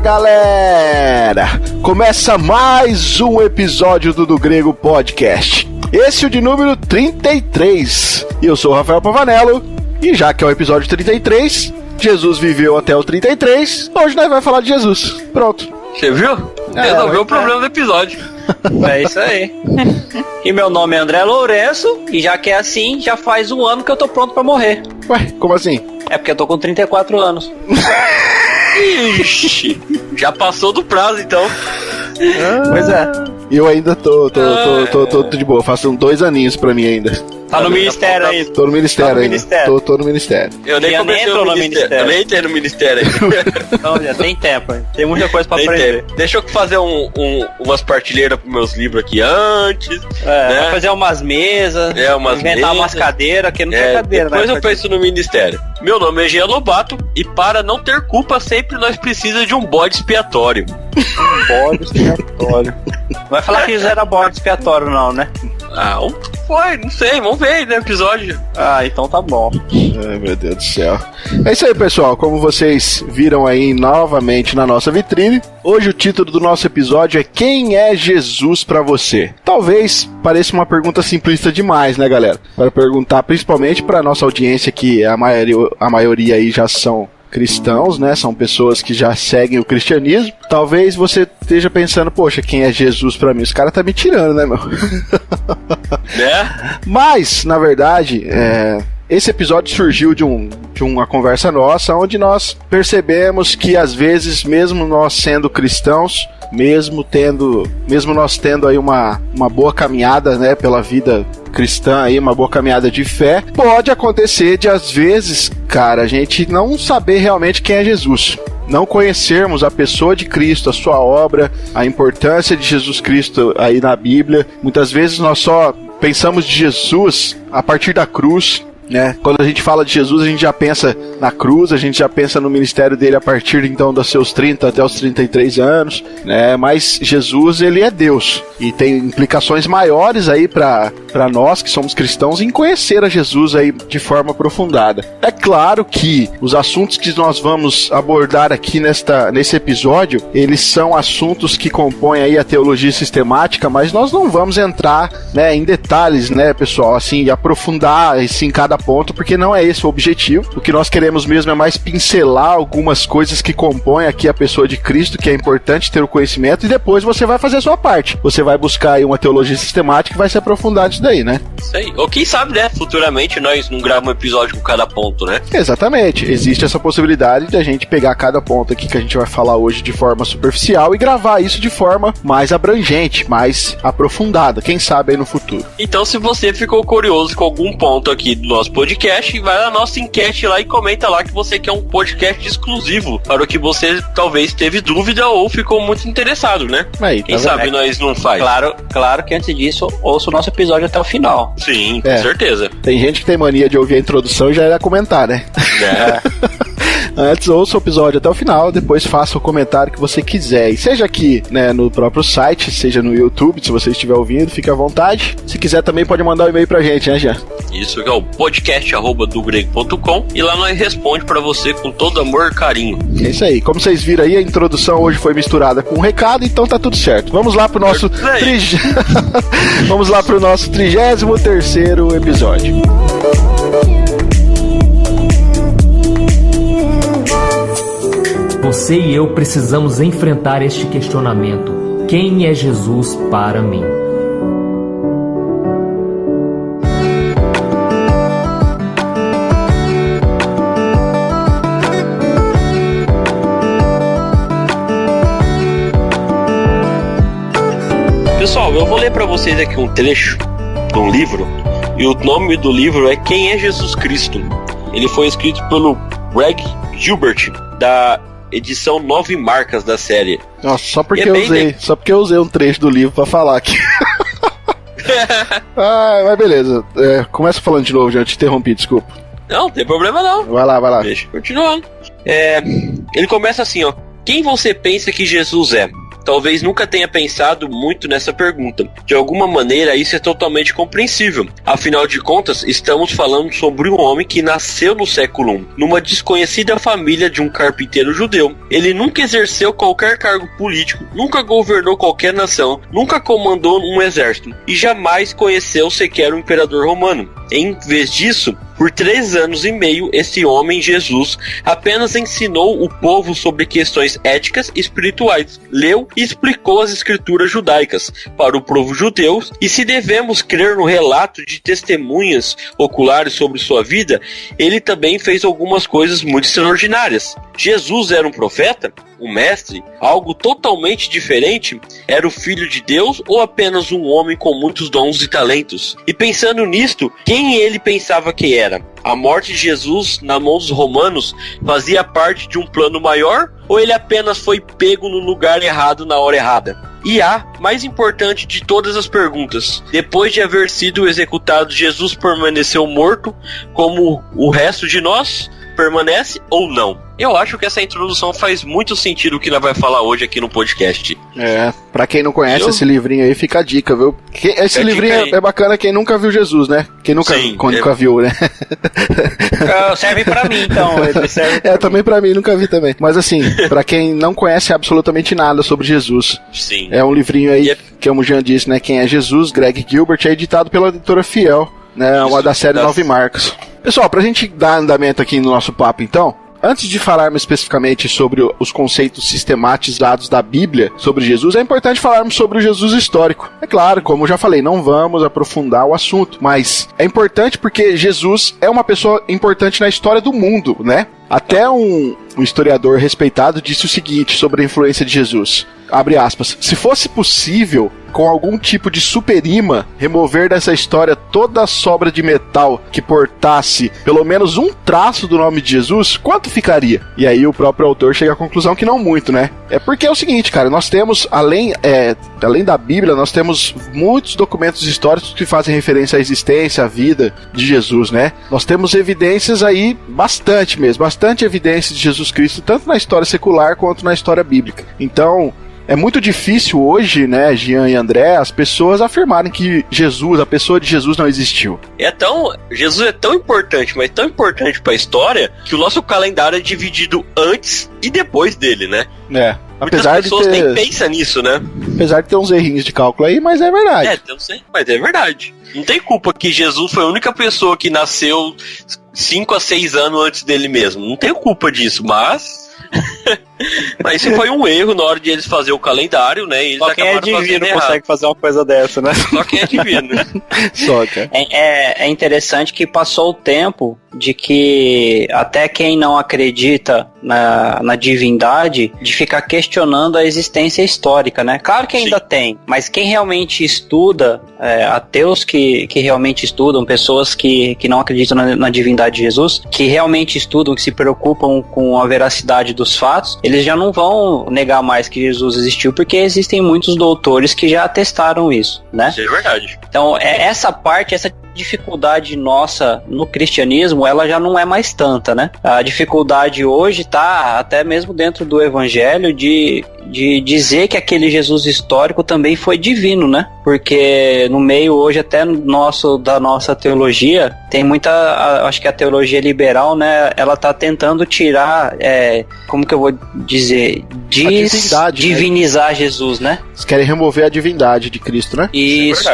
Galera! Começa mais um episódio do Grego Podcast. Esse é o de número 33. E eu sou o Rafael Pavanello. E já que é o episódio 33, Jesus viveu até o 33, hoje nós vamos falar de Jesus. Pronto. Você viu? Resolveu o problema do episódio. É isso aí. E meu nome é André Lourenço, e já que é assim, já faz um ano que eu tô pronto pra morrer. Ué, como assim? É porque eu tô com 34 anos. Ixi, já passou do prazo então. Pois é. Eu ainda tô de boa, façam 2 aninhos pra mim ainda. Tá no ministério aí. Tô no ministério ainda. Tô no ministério. Eu nem comecei no ministério. Eu nem entrei no ministério ainda. Então já tem tempo, tem muita coisa pra aprender. Deixa eu fazer umas partilheiras pros meus livros aqui antes. Né? Fazer umas mesas, inventar umas cadeiras, que não tem cadeira. Depois eu penso no ministério. Meu nome é Jean Lobato e para não ter culpa sempre nós precisamos de um bode expiatório. Bode expiatório. Não vai falar que já era bode expiatório não, né? Foi, não sei, vamos ver aí no episódio. Então tá bom. Ai, meu Deus do céu. É isso aí, pessoal. Como vocês viram aí novamente na nossa vitrine, hoje o título do nosso episódio é Quem é Jesus pra você? Talvez pareça uma pergunta simplista demais, né, galera? Para perguntar principalmente pra nossa audiência, que a maioria aí já são cristãos, né? São pessoas que já seguem o cristianismo. Talvez você esteja pensando, poxa, quem é Jesus pra mim? Os caras tá me tirando, né, meu? Mas, na verdade, esse episódio surgiu de uma conversa nossa, onde nós percebemos que às vezes, mesmo nós sendo cristãos, mesmo nós tendo aí uma boa caminhada, né, pela vida cristã aí, uma boa caminhada de fé, pode acontecer de às vezes, cara, a gente não saber realmente quem é Jesus. Não conhecermos a pessoa de Cristo, a sua obra, a importância de Jesus Cristo aí na Bíblia. Muitas vezes nós só pensamos de Jesus a partir da cruz, né? Quando a gente fala de Jesus, a gente já pensa na cruz, a gente já pensa no ministério dele a partir então dos seus 30 até os 33 anos, né? Mas Jesus, ele é Deus e tem implicações maiores aí para nós que somos cristãos em conhecer a Jesus aí de forma aprofundada. É claro que os assuntos que nós vamos abordar aqui nesse episódio, eles são assuntos que compõem aí a teologia sistemática, mas nós não vamos entrar, né, em detalhes, né, pessoal, assim, aprofundar assim cada ponto, porque não é esse o objetivo. O que nós queremos mesmo é mais pincelar algumas coisas que compõem aqui a pessoa de Cristo, que é importante ter o conhecimento, e depois você vai fazer a sua parte. Você vai buscar aí uma teologia sistemática e vai se aprofundar nisso daí, né? Isso aí. Ou quem sabe, né? Futuramente nós não gravamos um episódio com cada ponto, né? Exatamente. Existe essa possibilidade de a gente pegar cada ponto aqui que a gente vai falar hoje de forma superficial e gravar isso de forma mais abrangente, mais aprofundada. Quem sabe aí no futuro. Então, se você ficou curioso com algum ponto aqui do nosso podcast, vai na nossa enquete lá e comenta lá que você quer um podcast exclusivo para o que você talvez teve dúvida ou ficou muito interessado, né? Aí, quem sabe nós não faz. Claro que antes disso, ouça o nosso episódio até o final. Sim, com certeza. Tem gente que tem mania de ouvir a introdução e já ia comentar, né? Antes ouça o episódio até o final, depois faça o comentário que você quiser. E seja aqui, né, no próprio site, seja no YouTube, se você estiver ouvindo, fique à vontade. Se quiser também pode mandar um e-mail pra gente, né, Jean? Isso, que é o podcast@dogrego.com, e lá nós responde pra você com todo amor e carinho. É isso aí. Como vocês viram aí, a introdução hoje foi misturada com um recado, então tá tudo certo. Vamos lá pro nosso Vamos lá pro nosso 33º episódio. Você e eu precisamos enfrentar este questionamento: quem é Jesus para mim? Pessoal, eu vou ler pra vocês aqui um trecho de um livro, e o nome do livro é Quem é Jesus Cristo? Ele foi escrito pelo Greg Gilbert, da edição 9 marcas da série. Nossa, só porque eu usei um trecho do livro pra falar aqui. Mas beleza. Começa falando de novo, já te interrompi, desculpa. Não tem problema não. Vai lá. Deixa continuando. Ele começa assim, ó. Quem você pensa que Jesus é? talvez nunca tenha pensado muito nessa pergunta. De alguma maneira, isso é totalmente compreensível. Afinal de contas, estamos falando sobre um homem que nasceu no século I, numa desconhecida família de um carpinteiro judeu. Ele nunca exerceu qualquer cargo político, nunca governou qualquer nação, nunca comandou um exército e jamais conheceu sequer um imperador romano. Em vez disso, por 3 anos e meio, esse homem, Jesus, apenas ensinou o povo sobre questões éticas e espirituais, leu e explicou as escrituras judaicas para o povo judeu, e se devemos crer no relato de testemunhas oculares sobre sua vida, ele também fez algumas coisas muito extraordinárias. Jesus era um profeta? Um mestre? Algo totalmente diferente? Era o Filho de Deus ou apenas um homem com muitos dons e talentos? E pensando nisto, quem ele pensava que era? A morte de Jesus na mão dos romanos fazia parte de um plano maior ou ele apenas foi pego no lugar errado na hora errada? E a mais importante de todas as perguntas: depois de haver sido executado, Jesus permaneceu morto como o resto de nós? Permanece ou não? Eu acho que essa introdução faz muito sentido o que nós vai falar hoje aqui no podcast. Pra quem não conhece esse livrinho aí, fica a dica, viu? Esse livrinho é bacana quem nunca viu Jesus, né? Quem nunca viu, né? Serve pra mim, então. Também pra mim, nunca vi também. Mas assim, pra quem não conhece absolutamente nada sobre Jesus, sim, é um livrinho aí, que como o Jean disse, né? Quem é Jesus, Greg Gilbert, é editado pela editora Fiel, né? Uma da série 9 Marcos. Pessoal, pra gente dar andamento aqui no nosso papo, então, antes de falarmos especificamente sobre os conceitos sistematizados da Bíblia sobre Jesus, é importante falarmos sobre o Jesus histórico. É claro, como eu já falei, não vamos aprofundar o assunto, mas é importante porque Jesus é uma pessoa importante na história do mundo, né? Até um historiador respeitado disse o seguinte sobre a influência de Jesus, abre aspas: se fosse possível, com algum tipo de superimã, remover dessa história toda a sobra de metal que portasse pelo menos um traço do nome de Jesus, quanto ficaria? E aí o próprio autor chega à conclusão que não muito, né? É porque é o seguinte, cara, nós temos, além da Bíblia, nós temos muitos documentos históricos que fazem referência à existência, à vida de Jesus, né? Nós temos evidências aí, bastante evidência de Jesus Cristo, tanto na história secular quanto na história bíblica. Então, é muito difícil hoje, né, Jean e André, as pessoas afirmarem que Jesus, a pessoa de Jesus não existiu. Jesus é tão importante, mas tão importante para a história, que o nosso calendário é dividido antes e depois dele, né? Muitas pessoas nem pensam nisso, né? Apesar de ter uns errinhos de cálculo aí, mas é verdade. Mas é verdade. Não tem culpa que Jesus foi a única pessoa que nasceu 5 a 6 anos antes dele mesmo. Não tem culpa disso, mas... Mas isso foi um erro na hora de eles fazer o calendário, né? Eles só quem é divino consegue fazer uma coisa dessa, né? Só quem é divino. Só, cara. É interessante que passou o tempo de que até quem não acredita na divindade, de ficar questionando a existência histórica, né? Claro que ainda tem, mas quem realmente estuda, ateus que realmente estudam, pessoas que não acreditam na divindade de Jesus, que realmente estudam, que se preocupam com a veracidade dos fatos, eles já não vão negar mais que Jesus existiu, porque existem muitos doutores que já atestaram isso, né? Isso é verdade. Então, essa dificuldade nossa no cristianismo, ela já não é mais tanta, né? A dificuldade hoje tá até mesmo dentro do evangelho de dizer que aquele Jesus histórico também foi divino, né? Porque no meio hoje até da nossa teologia, tem muita, acho que a teologia liberal, né? Ela tá tentando tirar, como que eu vou dizer? Divinizar, né? Jesus, né? Eles querem remover a divindade de Cristo, né? Isso.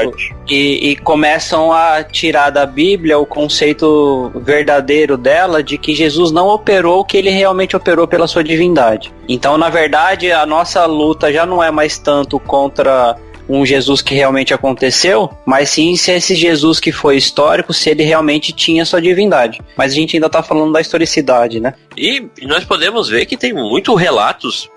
E começam a tirar da Bíblia o conceito verdadeiro dela de que Jesus não operou o que ele realmente operou pela sua divindade. Então, na verdade, a nossa luta já não é mais tanto contra um Jesus que realmente aconteceu, mas sim se esse Jesus que foi histórico, se ele realmente tinha sua divindade. Mas a gente ainda tá falando da historicidade, né? E nós podemos ver que tem muitos relatos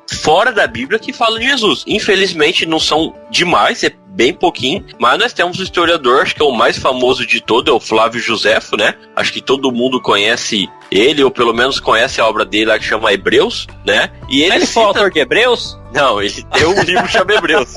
fora da Bíblia que falam de Jesus. Infelizmente não são demais, é bem pouquinho, mas nós temos um historiador, acho que é o mais famoso de todo, é o Flávio Joséfo, né? Acho que todo mundo conhece Ele, ou pelo menos conhece a obra dele lá que chama Hebreus, né? E ele foi o autor de Hebreus? Não, ele tem um livro que chama Hebreus.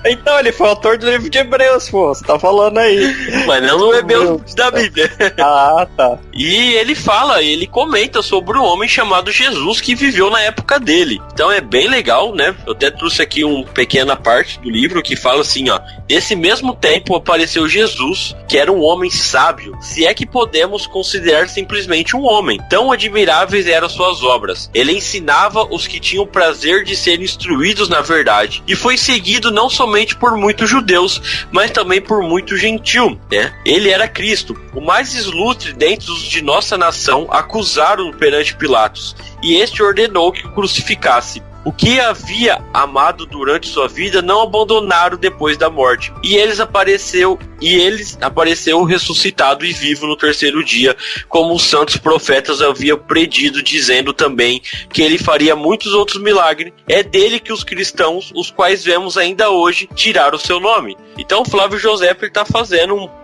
Então, ele foi o autor do livro de Hebreus, pô, você tá falando aí. Mas não no Hebreus da Bíblia. Ah, tá. E ele comenta sobre um homem chamado Jesus que viveu na época dele. Então é bem legal, né? Eu até trouxe aqui uma pequena parte do livro que fala assim, ó. Nesse mesmo tempo apareceu Jesus, que era um homem sábio, se é que podemos considerar simplesmente um homem. Tão admiráveis eram suas obras. Ele ensinava os que tinham o prazer de ser instruídos na verdade, e foi seguido não somente por muitos judeus, mas também por muito gentil, né? Ele era Cristo, o mais ilustre dentre os de nossa nação. Acusaram perante Pilatos, e este ordenou que o crucificasse. O que havia amado durante sua vida não abandonaram depois da morte. E eles apareceu ressuscitado e vivo no terceiro dia, como os santos profetas haviam predido, dizendo também que ele faria muitos outros milagres. É dele que os cristãos, os quais vemos ainda hoje, tiraram o seu nome. Então Flávio José está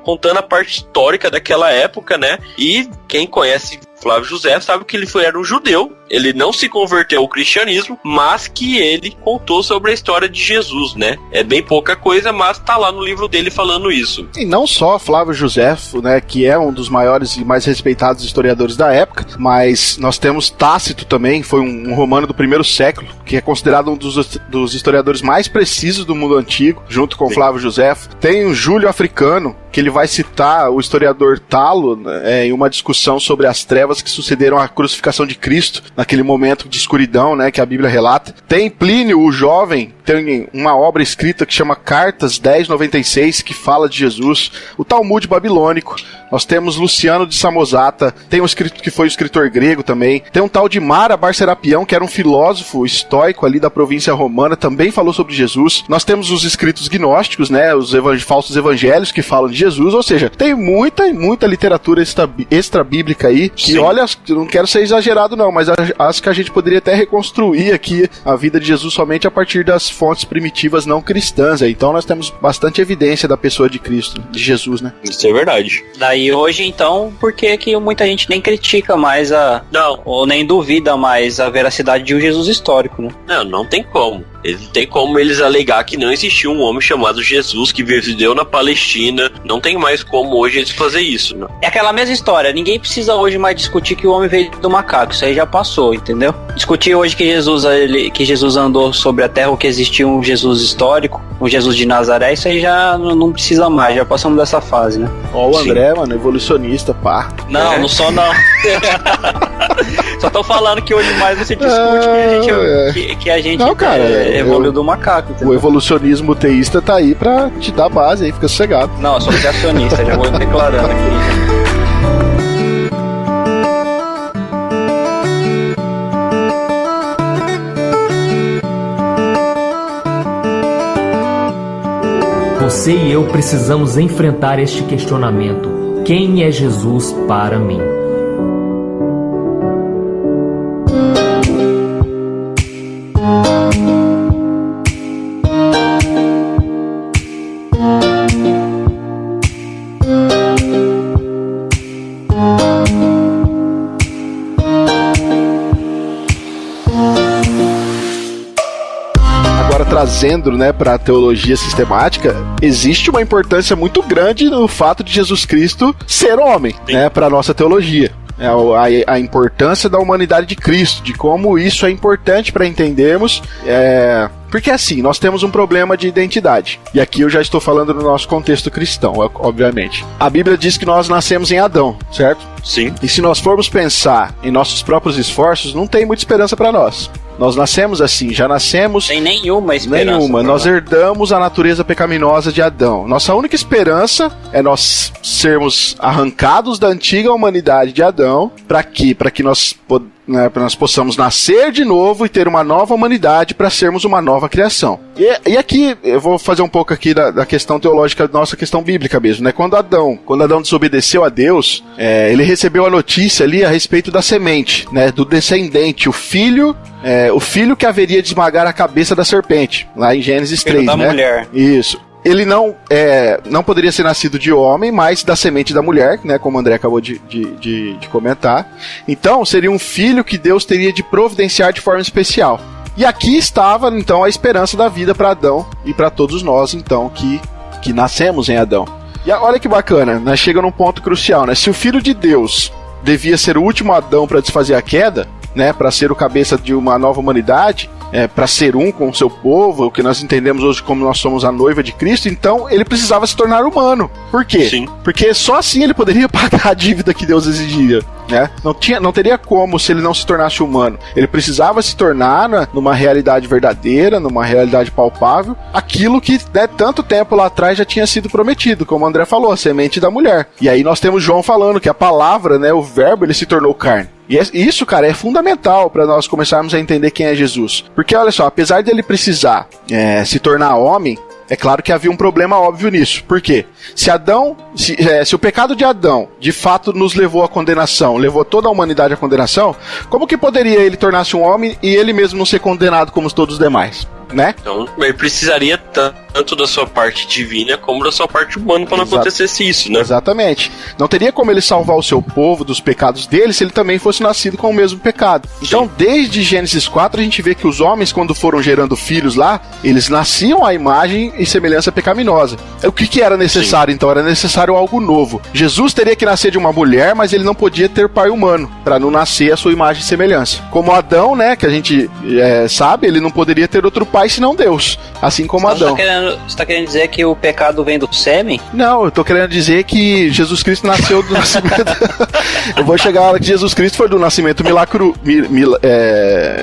contando a parte histórica daquela época, né? E quem conhece Flávio José sabe que ele era um judeu, ele não se converteu ao cristianismo, mas que ele contou sobre a história de Jesus, né? É bem pouca coisa, mas tá lá no livro dele falando isso. E não só Flávio José, né, que é um dos maiores e mais respeitados historiadores da época, mas nós temos Tácito também, foi um romano do primeiro século, que é considerado um dos historiadores mais precisos do mundo antigo, junto com Flávio José. Tem o Júlio Africano, que ele vai citar o historiador Talo, né, em uma discussão sobre as trevas que sucederam à crucificação de Cristo, naquele momento de escuridão, né, que a Bíblia relata. Tem Plínio, o jovem, tem uma obra escrita que chama Cartas 1096, que fala de Jesus. O Talmud babilônico. Nós temos Luciano de Samosata, tem um escrito que foi um escritor grego também. Tem um tal de Mara Bar-Serapião, que era um filósofo estoico ali da província romana, também falou sobre Jesus. Nós temos os escritos gnósticos, né, os falsos evangelhos que falam de Jesus, ou seja, tem muita literatura extra-bíblica aí, que Sim. Olha, eu não quero ser exagerado não, mas acho que a gente poderia até reconstruir aqui a vida de Jesus somente a partir das fontes primitivas não cristãs. Então nós temos bastante evidência da pessoa de Cristo, de Jesus, né? Isso é verdade. Daí hoje, então, por que muita gente nem critica mais ou nem duvida mais a veracidade de um Jesus histórico, né? Não tem como. Não tem como eles alegar que não existiu um homem chamado Jesus que viveu na Palestina. Não tem mais como hoje eles fazer isso, né? É aquela mesma história. Ninguém precisa hoje mais discutir que o homem veio do macaco. Isso aí já passou, entendeu? Discutir hoje que Jesus andou sobre a terra ou que existia um Jesus histórico, um Jesus de Nazaré, isso aí já não precisa mais. Já passamos dessa fase, né? Ó, o André, mano, evolucionista, pá. Não sou não. Só tô falando que hoje mais você discute que a gente não, cara, evoluiu do macaco, entendeu? O evolucionismo teísta tá aí pra te dar base aí, fica sossegado. Não, eu sou criacionista, já vou declarando aqui. Você e eu precisamos enfrentar este questionamento. Quem é Jesus para mim? Trazendo, né, para a teologia sistemática, existe uma importância muito grande no fato de Jesus Cristo ser homem, né, para a nossa teologia. A importância da humanidade de Cristo, de como isso é importante para entendermos. Porque assim, nós temos um problema de identidade. E aqui eu já estou falando no nosso contexto cristão, obviamente. A Bíblia diz que nós nascemos em Adão, certo? Sim. E se nós formos pensar em nossos próprios esforços, não tem muita esperança para nós. Nós nascemos assim, já nascemos... Sem nenhuma esperança. Nenhuma. Nós herdamos a natureza pecaminosa de Adão. Nossa única esperança é nós sermos arrancados da antiga humanidade de Adão. Para quê? Para que nós possamos nascer de novo e ter uma nova humanidade para sermos uma nova criação. E aqui, eu vou fazer um pouco aqui da questão teológica, da nossa questão bíblica mesmo, né? Quando Adão desobedeceu a Deus, ele recebeu a notícia ali a respeito da semente, né? Do descendente, o filho que haveria de esmagar a cabeça da serpente, lá em Gênesis 3, da né? mulher. Isso. ele não poderia ser nascido de homem, mas da semente da mulher, né, como o André acabou de comentar. Então, seria um filho que Deus teria de providenciar de forma especial. E aqui estava, então, a esperança da vida para Adão e para todos nós, então, que nascemos em Adão. E olha que bacana, né? Chega num ponto crucial, né? Se o Filho de Deus devia ser o último Adão para desfazer a queda, né? Para ser o cabeça de uma nova humanidade, para ser um com o seu povo, o que nós entendemos hoje como nós somos a noiva de Cristo, então ele precisava se tornar humano. Por quê? Sim. Porque só assim ele poderia pagar a dívida que Deus exigia. Né? Não teria como se ele não se tornasse humano. Ele precisava se tornar numa realidade verdadeira, numa realidade palpável, aquilo que, né, tanto tempo lá atrás já tinha sido prometido, como o André falou, a semente da mulher. E aí nós temos João falando que a palavra, né, o verbo, ele se tornou carne. E isso, cara, é fundamental para nós começarmos a entender quem é Jesus. Porque, olha só, apesar de ele precisar se tornar homem, é claro que havia um problema óbvio nisso. Por quê? Se o pecado de Adão, de fato, nos levou à condenação, levou toda a humanidade à condenação, como que poderia ele tornar-se um homem e ele mesmo não ser condenado como todos os demais? Né? Então, ele precisaria tanto da sua parte divina como da sua parte humana para não acontecesse isso, né? Exatamente. Não teria como ele salvar o seu povo dos pecados dele se ele também fosse nascido com o mesmo pecado. Então, desde Gênesis 4, a gente vê que os homens, quando foram gerando filhos lá, eles nasciam à imagem e semelhança pecaminosa. O que era necessário, então? Era necessário algo novo. Jesus teria que nascer de uma mulher, mas ele não podia ter pai humano, para não nascer a sua imagem e semelhança. Como Adão, né, que a gente sabe, ele não poderia ter outro pai senão Deus, assim como Adão. Você tá querendo dizer que o pecado vem do sêmen? Não, eu tô querendo dizer que Jesus Cristo nasceu do nascimento... Eu vou chegar lá que Jesus Cristo foi do nascimento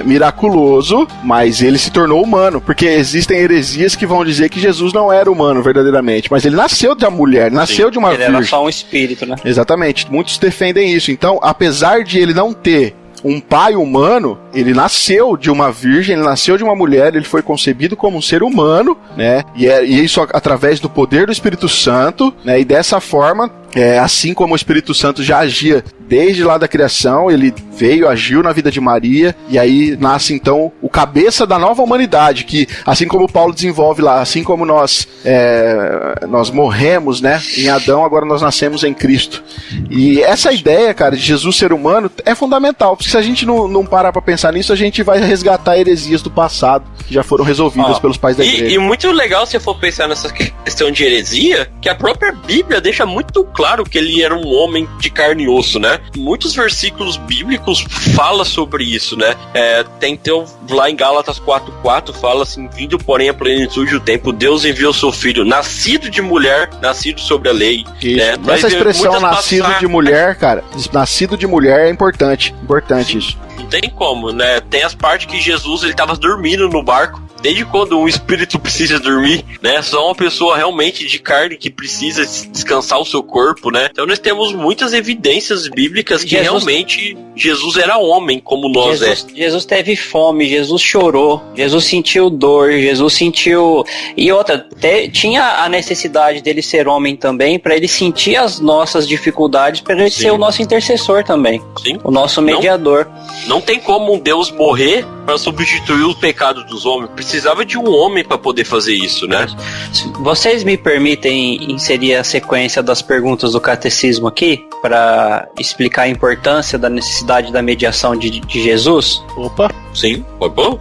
miraculoso, mas ele se tornou humano, porque existem heresias que vão dizer que Jesus não era humano verdadeiramente, mas ele nasceu de uma mulher, nasceu de uma virgem. Ele era só um espírito, né? Exatamente, muitos defendem isso. Então, apesar de ele não ter um pai humano, ele nasceu de uma virgem, ele nasceu de uma mulher, ele foi concebido como um ser humano, né? E isso através do poder do Espírito Santo, né? E dessa forma, assim como o Espírito Santo já agia desde lá da criação, ele veio, agiu na vida de Maria, e aí nasce então o cabeça da nova humanidade, que assim como Paulo desenvolve lá, assim como nós morremos, né, em Adão, agora nós nascemos em Cristo. E essa ideia, cara, de Jesus ser humano é fundamental, porque se a gente não parar pra pensar nisso, a gente vai resgatar heresias do passado, que já foram resolvidas pelos pais da igreja. E muito legal se for pensar nessa questão de heresia, que a própria Bíblia deixa muito claro que ele era um homem de carne e osso, né? Muitos versículos bíblicos falam sobre isso, né? Tem lá em Gálatas 4:4 fala assim: vindo porém a plenitude do tempo, Deus enviou seu filho, nascido de mulher, nascido sobre a lei. Né? Essa expressão nascido de mulher, cara, nascido de mulher é importante isso. Não tem como, né? Tem as partes que Jesus, ele tava dormindo no barco. Desde quando um espírito precisa dormir, né? Só uma pessoa realmente de carne que precisa descansar o seu corpo, né? Então nós temos muitas evidências bíblicas que realmente Jesus era homem, como nós Jesus teve fome, Jesus chorou, Jesus sentiu dor, Jesus sentiu... E outra, tinha a necessidade dele ser homem também, para ele sentir as nossas dificuldades, para ele ser o nosso intercessor também. Sim. O nosso mediador. Não tem como um Deus morrer para substituir o pecado dos homens. Precisava de um homem para poder fazer isso, né? Vocês me permitem inserir a sequência das perguntas do catecismo aqui, para explicar a importância da necessidade da mediação de Jesus? Opa! Sim, foi bom.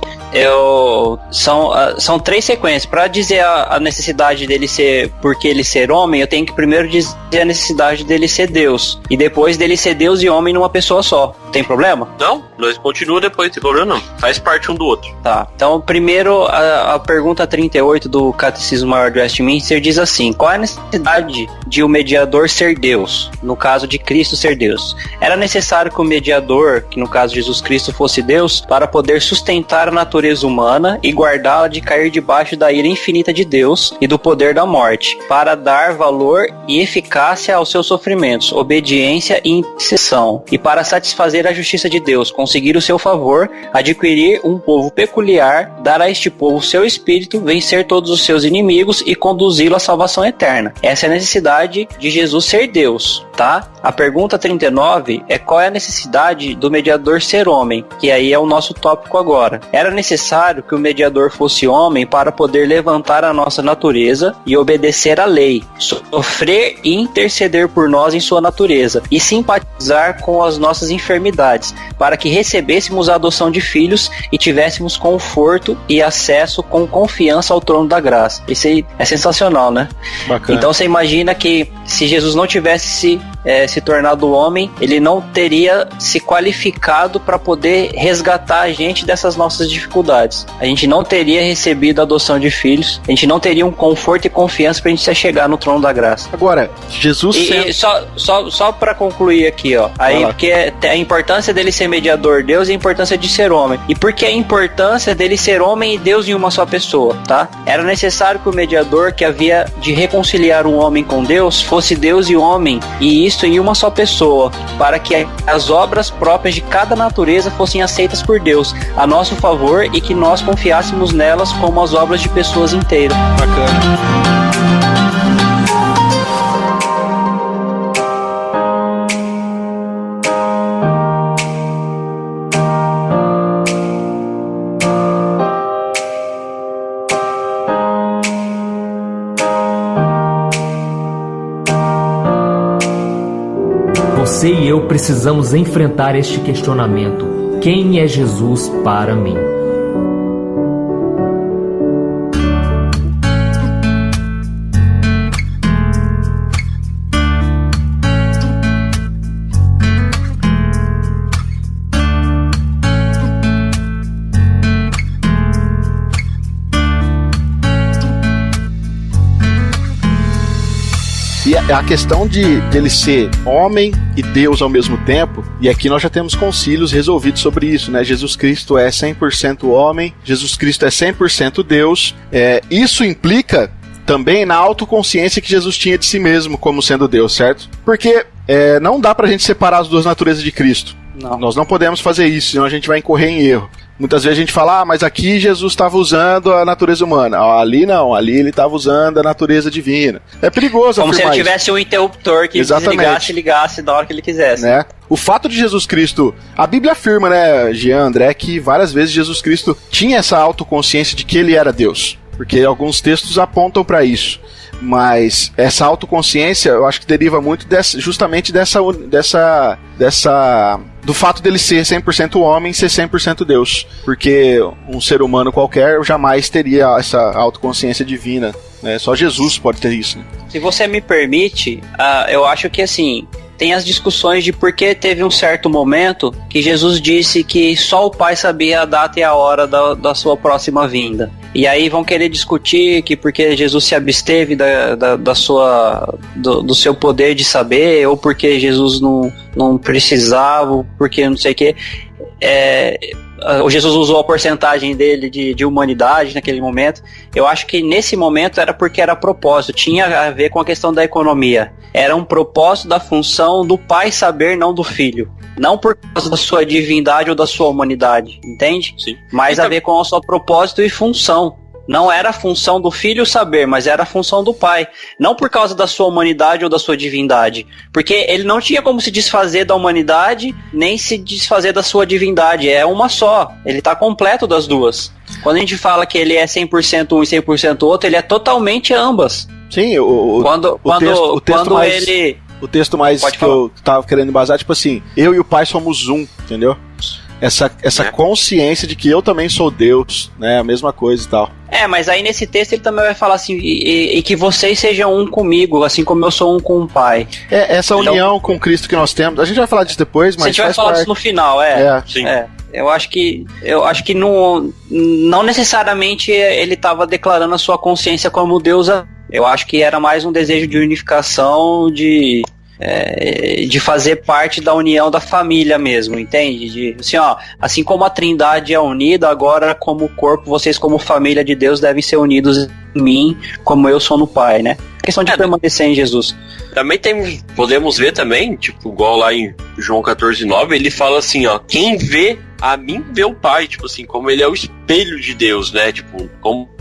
São 3 sequências. Para dizer a necessidade dele ser, porque ele ser homem, eu tenho que primeiro dizer a necessidade dele ser Deus, e depois dele ser Deus e homem numa pessoa só. Tem problema? Não, nós continuamos depois, não tem problema não. Faz parte um do outro. Tá, então primeiro a pergunta 38 do Catecismo Maior de Westminster diz assim: qual é a necessidade de o mediador ser Deus? No caso de Cristo ser Deus, era necessário que o mediador, que no caso Jesus Cristo, fosse Deus, para poder sustentar a natureza humana e guardá-la de cair debaixo da ira infinita de Deus e do poder da morte, para dar valor e eficácia aos seus sofrimentos, obediência e intercessão, e para satisfazer a justiça de Deus com conseguir o seu favor, adquirir um povo peculiar, dar a este povo seu espírito, vencer todos os seus inimigos e conduzi-lo à salvação eterna. Essa é a necessidade de Jesus ser Deus, tá? A pergunta 39 é qual é a necessidade do mediador ser homem, que aí é o nosso tópico agora. Era necessário que o mediador fosse homem para poder levantar a nossa natureza e obedecer à lei, sofrer e interceder por nós em sua natureza e simpatizar com as nossas enfermidades, para que recebêssemos a adoção de filhos e tivéssemos conforto e acesso com confiança ao trono da graça. Isso aí é sensacional, né? Bacana. Então você imagina que se Jesus não tivesse se tornado homem, ele não teria se qualificado para poder resgatar a gente dessas nossas dificuldades. A gente não teria recebido a adoção de filhos, a gente não teria um conforto e confiança para a gente se chegar no trono da graça. Agora, Jesus... E só para concluir aqui, ó, aí porque a importância dele ser mediador Deus e a importância de ser homem. E porque a importância dele ser homem e Deus em uma só pessoa, tá? Era necessário que o mediador que havia de reconciliar o homem com Deus fosse Deus e homem, e isso em uma só pessoa, para que as obras próprias de cada natureza fossem aceitas por Deus a nosso favor e que nós confiássemos nelas como as obras de pessoas inteiras. Bacana. Você e eu precisamos enfrentar este questionamento. Quem é Jesus para mim? E a questão de ele ser homem e Deus ao mesmo tempo, e aqui nós já temos concílios resolvidos sobre isso, né? Jesus Cristo é 100% homem, Jesus Cristo é 100% Deus. Isso implica também na autoconsciência que Jesus tinha de si mesmo como sendo Deus, certo? Porque não dá pra gente separar as duas naturezas de Cristo. Não. Nós não podemos fazer isso, senão a gente vai incorrer em erro. Muitas vezes a gente fala, mas aqui Jesus estava usando a natureza humana. Ali não, ali ele estava usando a natureza divina. É perigoso como afirmar se ele tivesse um interruptor que desligasse e ligasse na hora que ele quisesse. Né? O fato de Jesus Cristo... A Bíblia afirma, né, Jean, André, que várias vezes Jesus Cristo tinha essa autoconsciência de que ele era Deus. Porque alguns textos apontam para isso. Mas essa autoconsciência, eu acho que deriva muito justamente do fato dele ser 100% homem e ser 100% Deus. Porque um ser humano qualquer jamais teria essa autoconsciência divina, né? Só Jesus pode ter isso, né? Se você me permite, eu acho que assim... Tem as discussões de por que teve um certo momento que Jesus disse que só o Pai sabia a data e a hora da sua próxima vinda. E aí vão querer discutir que porque Jesus se absteve do seu poder de saber, ou porque Jesus não precisava, ou porque não sei o quê. O Jesus usou a porcentagem dele de humanidade naquele momento. Eu acho que nesse momento era porque era propósito, tinha a ver com a questão da economia. Era um propósito da função do pai saber, não do filho. Não por causa da sua divindade ou da sua humanidade, entende? Sim. Mas a ver com o seu propósito e função. Não era a função do filho saber, mas era a função do pai. Não por causa da sua humanidade ou da sua divindade. Porque ele não tinha como se desfazer da humanidade, nem se desfazer da sua divindade. É uma só. Ele está completo das duas. Quando a gente fala que ele é 100% um e 100% outro, ele é totalmente ambas. Sim, o texto mais que eu tava querendo embasar, tipo assim, eu e o Pai somos um, entendeu? Essa consciência de que eu também sou Deus, né? A mesma coisa e tal. Mas aí nesse texto ele também vai falar assim, e que vocês sejam um comigo, assim como eu sou um com o Pai. Essa união com Cristo que nós temos, a gente vai falar disso depois, mas a gente vai falar disso no final, Sim. Eu acho que não necessariamente ele estava declarando a sua consciência como Deus. Eu acho que era mais um desejo de unificação, de fazer parte da união da família mesmo, entende? Assim como a Trindade é unida, agora como corpo, vocês como família de Deus devem ser unidos em mim, como eu sou no Pai, né? A questão de permanecer em Jesus. Também podemos ver também, tipo, igual lá em João 14:9, ele fala assim, ó, quem vê a mim vê o Pai, tipo assim, como ele é o espelho de Deus, né, tipo,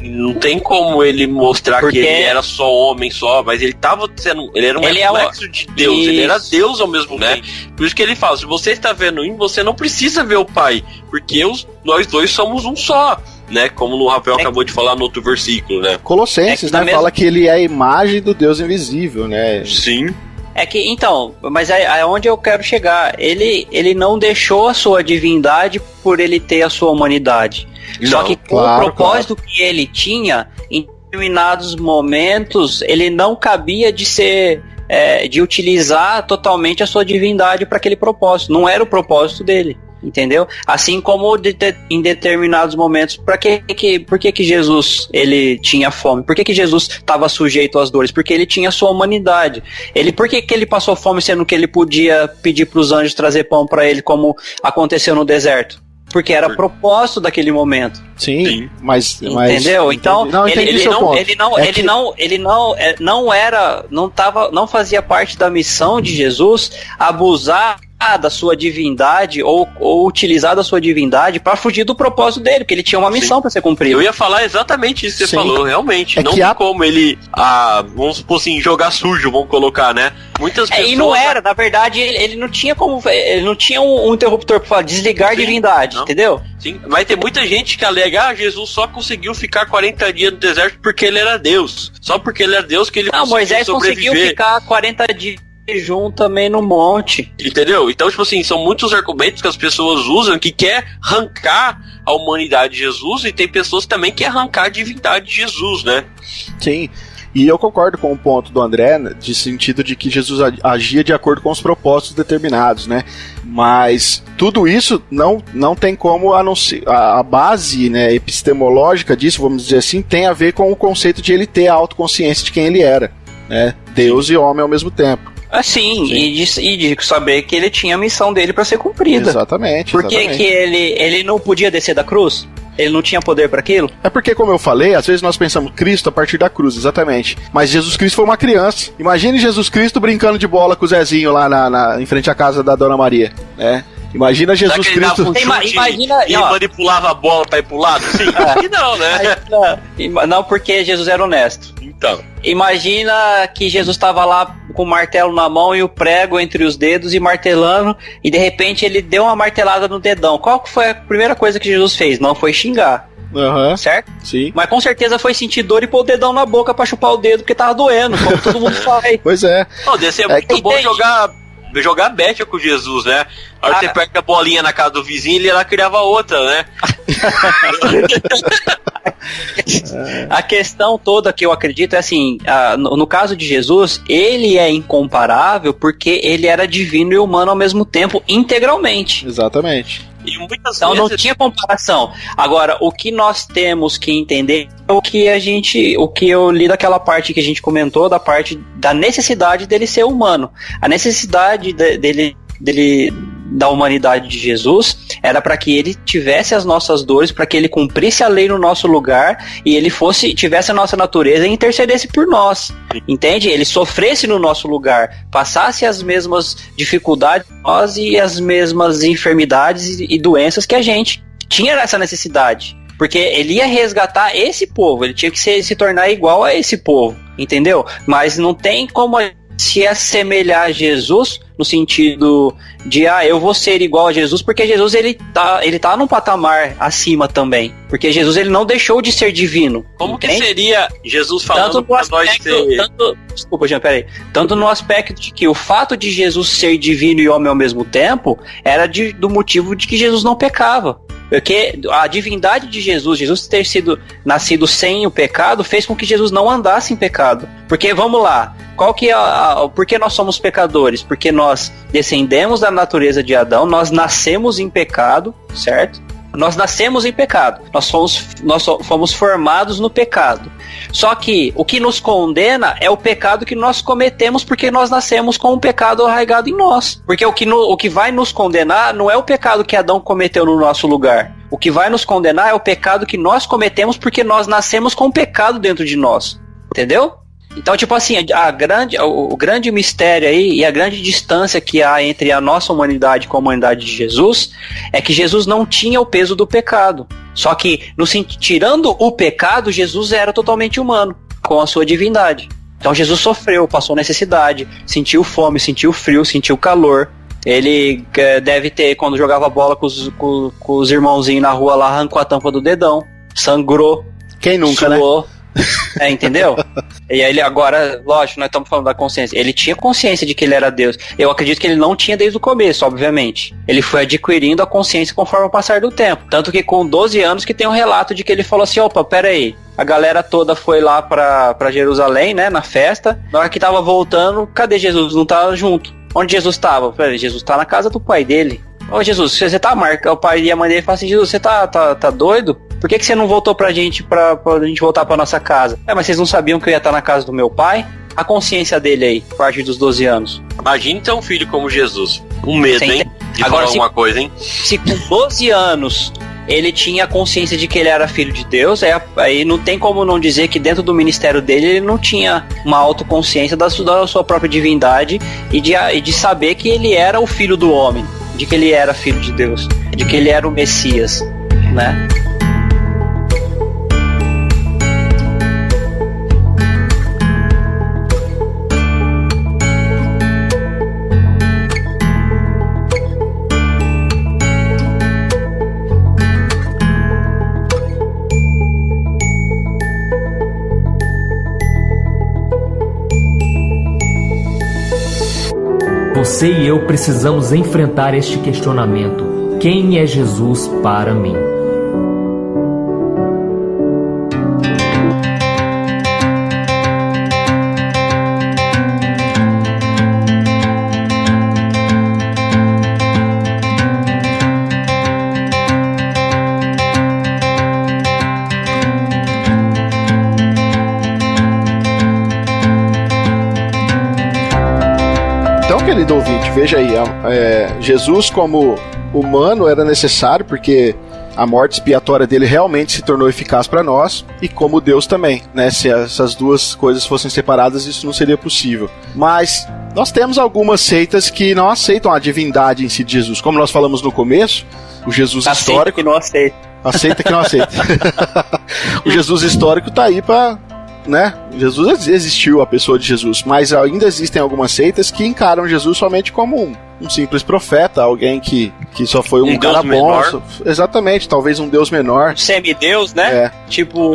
não tem como ele mostrar que ele era só homem só, mas ele era um reflexo de Deus, isso. Ele era Deus ao mesmo tempo, né, por isso que ele fala, se você está vendo em você não precisa ver o Pai, porque nós dois somos um só, né, como o Rafael acabou de falar no outro versículo, né. Colossenses, né, fala que ele é a imagem do Deus invisível, né. Sim. É que, então, mas é onde eu quero chegar. Ele não deixou a sua divindade por ele ter a sua humanidade. Não, só que com o propósito que ele tinha, em determinados momentos, ele não cabia de ser... de utilizar totalmente a sua divindade para aquele propósito. Não era o propósito dele. Entendeu? Assim como em determinados momentos, por que Jesus ele tinha fome? Por que Jesus estava sujeito às dores? Porque ele tinha sua humanidade. Por que ele passou fome sendo que ele podia pedir para os anjos trazer pão para ele, como aconteceu no deserto? Porque era propósito daquele momento. Sim. Mas entendeu? Então não fazia parte da missão de Jesus abusar da sua divindade ou utilizar da sua divindade para fugir do propósito dele, porque ele tinha uma missão para ser cumprida. Eu ia falar exatamente isso que você falou, realmente. Não tem como ele, vamos supor assim, jogar sujo, vamos colocar, né? Muitas pessoas... E não era, na verdade, ele não tinha como, ele não tinha um interruptor para desligar a divindade, entendeu? Sim, vai ter muita gente que alega, Jesus só conseguiu ficar 40 dias no deserto porque ele era Deus. Só porque ele era Deus que ele conseguiu Moisés sobreviver. Conseguiu ficar 40 dias jejum também no monte. Entendeu? Então, tipo assim, são muitos argumentos que as pessoas usam que quer arrancar a humanidade de Jesus, e tem pessoas também que quer arrancar a divindade de Jesus, né? Sim. E eu concordo com o ponto do André, de sentido de que Jesus agia de acordo com os propósitos determinados, né? Mas tudo isso não tem como a base, né, epistemológica disso, vamos dizer assim, tem a ver com o conceito de ele ter a autoconsciência de quem ele era, né? Deus e homem ao mesmo tempo. Sim. E de saber que ele tinha a missão dele para ser cumprida. Exatamente. Por que ele não podia descer da cruz? Ele não tinha poder para aquilo? É porque, como eu falei, às vezes nós pensamos Cristo a partir da cruz, exatamente. Mas Jesus Cristo foi uma criança. Imagine Jesus Cristo brincando de bola com o Zezinho lá em frente à casa da Dona Maria, né? Imagina Jesus Cristo... E manipulava a bola pra ir pro lado? Sim, não, né? Não, porque Jesus era honesto. Então. Imagina que Jesus estava lá com o martelo na mão e o prego entre os dedos e martelando, e de repente ele deu uma martelada no dedão. Qual foi a primeira coisa que Jesus fez? Não foi xingar. Certo? Sim. Mas com certeza foi sentir dor e pôr o dedão na boca pra chupar o dedo porque tava doendo, como todo mundo faz. Pois é. Deve ser muito bom jogar becha com Jesus, né? A hora que você pega a bolinha na casa do vizinho, ele lá criava outra, né? A questão toda que eu acredito é assim, no caso de Jesus, ele é incomparável porque ele era divino e humano ao mesmo tempo, integralmente. Exatamente. E muitas então vezes... não tinha comparação. Agora, o que nós temos que entender é o que eu li daquela parte que a gente comentou, da parte da necessidade dele ser humano. A necessidade dele da humanidade de Jesus era para que ele tivesse as nossas dores, para que ele cumprisse a lei no nosso lugar e ele tivesse a nossa natureza e intercedesse por nós, entende? Ele sofresse no nosso lugar, passasse as mesmas dificuldades nós e as mesmas enfermidades e doenças que a gente tinha essa necessidade, porque ele ia resgatar esse povo, ele tinha que se tornar igual a esse povo, entendeu? Mas não tem como se assemelhar a Jesus no sentido de eu vou ser igual a Jesus, porque Jesus ele tá num patamar acima também, porque Jesus ele não deixou de ser divino. Como entende? Que seria Jesus falando para nós desculpa, Jean, peraí. Tanto no aspecto de que o fato de Jesus ser divino e homem ao mesmo tempo era do motivo de que Jesus não pecava. Porque a divindade de Jesus ter nascido sem o pecado, fez com que Jesus não andasse em pecado. Porque, vamos lá, por que nós somos pecadores? Porque nós descendemos da natureza de Adão, nós nascemos em pecado, certo? Nós nascemos em pecado, nós fomos formados no pecado. Só que o que nos condena é o pecado que nós cometemos porque nós nascemos com um pecado arraigado em nós. Porque o que vai nos condenar não é o pecado que Adão cometeu no nosso lugar. O que vai nos condenar é o pecado que nós cometemos porque nós nascemos com um pecado dentro de nós. Entendeu? Então, tipo assim, o grande mistério aí e a grande distância que há entre a nossa humanidade com a humanidade de Jesus é que Jesus não tinha o peso do pecado. Só que, tirando o pecado, Jesus era totalmente humano, com a sua divindade. Então Jesus sofreu, passou necessidade, sentiu fome, sentiu frio, sentiu calor. Ele deve ter, quando jogava bola com os irmãozinhos na rua lá, arrancou a tampa do dedão, sangrou. Quem nunca, suou, né? Entendeu? E aí ele agora, lógico, nós estamos falando da consciência. Ele tinha consciência de que ele era Deus. Eu acredito que ele não tinha desde o começo, obviamente. Ele foi adquirindo a consciência conforme o passar do tempo. Tanto que com 12 anos que tem um relato de que ele falou assim, opa, pera aí. A galera toda foi lá pra Jerusalém, né, na festa. Na hora que tava voltando, cadê Jesus? Não tava junto. Onde Jesus tava? Falei, Jesus tá na casa do pai dele. Ô Jesus, você tá marcando, o pai e a mãe dele falam assim, Jesus, você tá doido? Por que você não voltou pra gente voltar pra nossa casa? Mas vocês não sabiam que eu ia estar na casa do meu pai? A consciência dele aí, a partir dos 12 anos. Imagine ter um filho como Jesus. Um medo, hein? De agora, falar alguma coisa, hein? Se com 12 anos ele tinha consciência de que ele era filho de Deus, aí não tem como não dizer que dentro do ministério dele ele não tinha uma autoconsciência da sua própria divindade e de saber que ele era o filho do homem, de que ele era filho de Deus, de que ele era o Messias, né? Você e eu precisamos enfrentar este questionamento. Quem é Jesus para mim? Querido ouvinte, veja aí, Jesus como humano era necessário porque a morte expiatória dele realmente se tornou eficaz para nós, e como Deus também, né? Se essas duas coisas fossem separadas, isso não seria possível. Mas nós temos algumas seitas que não aceitam a divindade em si de Jesus, como nós falamos no começo, o Jesus histórico que não aceita. Aceita que não aceita. O Jesus histórico tá aí para, né? Jesus existiu, a pessoa de Jesus, mas ainda existem algumas seitas que encaram Jesus somente como um simples profeta, alguém que só foi um cara bom. Exatamente, talvez um deus menor. Semideus, né? É. Tipo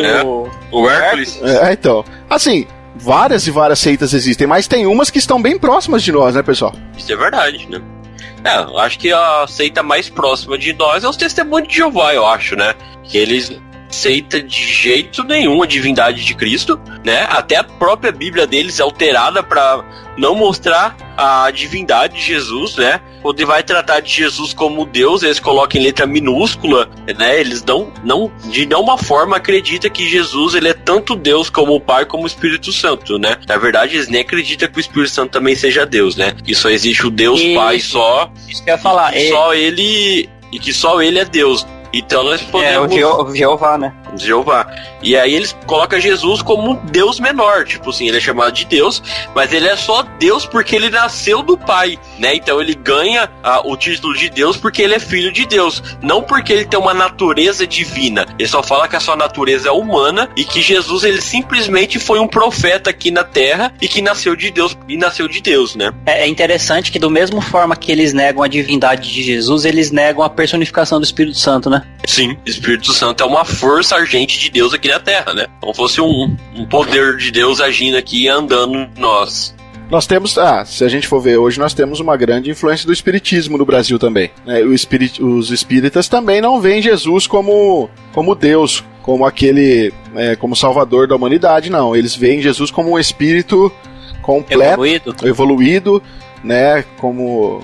o Hércules. Então, assim, várias e várias seitas existem, mas tem umas que estão bem próximas de nós, né, pessoal? Isso é verdade, né? Eu acho que a seita mais próxima de nós é os Testemunhos de Jeová, eu acho, né? Que eles aceita de jeito nenhum a divindade de Cristo, né? Até a própria Bíblia deles é alterada para não mostrar a divindade de Jesus, né? Quando vai tratar de Jesus como Deus, eles colocam em letra minúscula, né? Eles de nenhuma forma acreditam que Jesus ele é tanto Deus como o Pai como o Espírito Santo, né? Na verdade, eles nem acreditam que o Espírito Santo também seja Deus, né? Que só existe o Deus Pai só. Isso que eu ia falar. E que só ele é Deus. Então nós podemos... o Jeová, né? Jeová. E aí eles colocam Jesus como um Deus menor, tipo assim, ele é chamado de Deus, mas ele é só Deus porque ele nasceu do Pai, né? Então ele ganha o título de Deus porque ele é filho de Deus, não porque ele tem uma natureza divina. Ele só fala que a sua natureza é humana e que Jesus ele simplesmente foi um profeta aqui na Terra e que nasceu de Deus, né? É interessante que do mesmo forma que eles negam a divindade de Jesus, eles negam a personificação do Espírito Santo, né? Sim, o Espírito Santo é uma força agente de Deus aqui na Terra, né? Como fosse um poder de Deus agindo aqui e andando em nós. Nós temos, se a gente for ver hoje, nós temos uma grande influência do espiritismo no Brasil também, né? Os espíritas também não veem Jesus como Deus, como aquele, como salvador da humanidade, não. Eles veem Jesus como um espírito completo, evoluído, né, como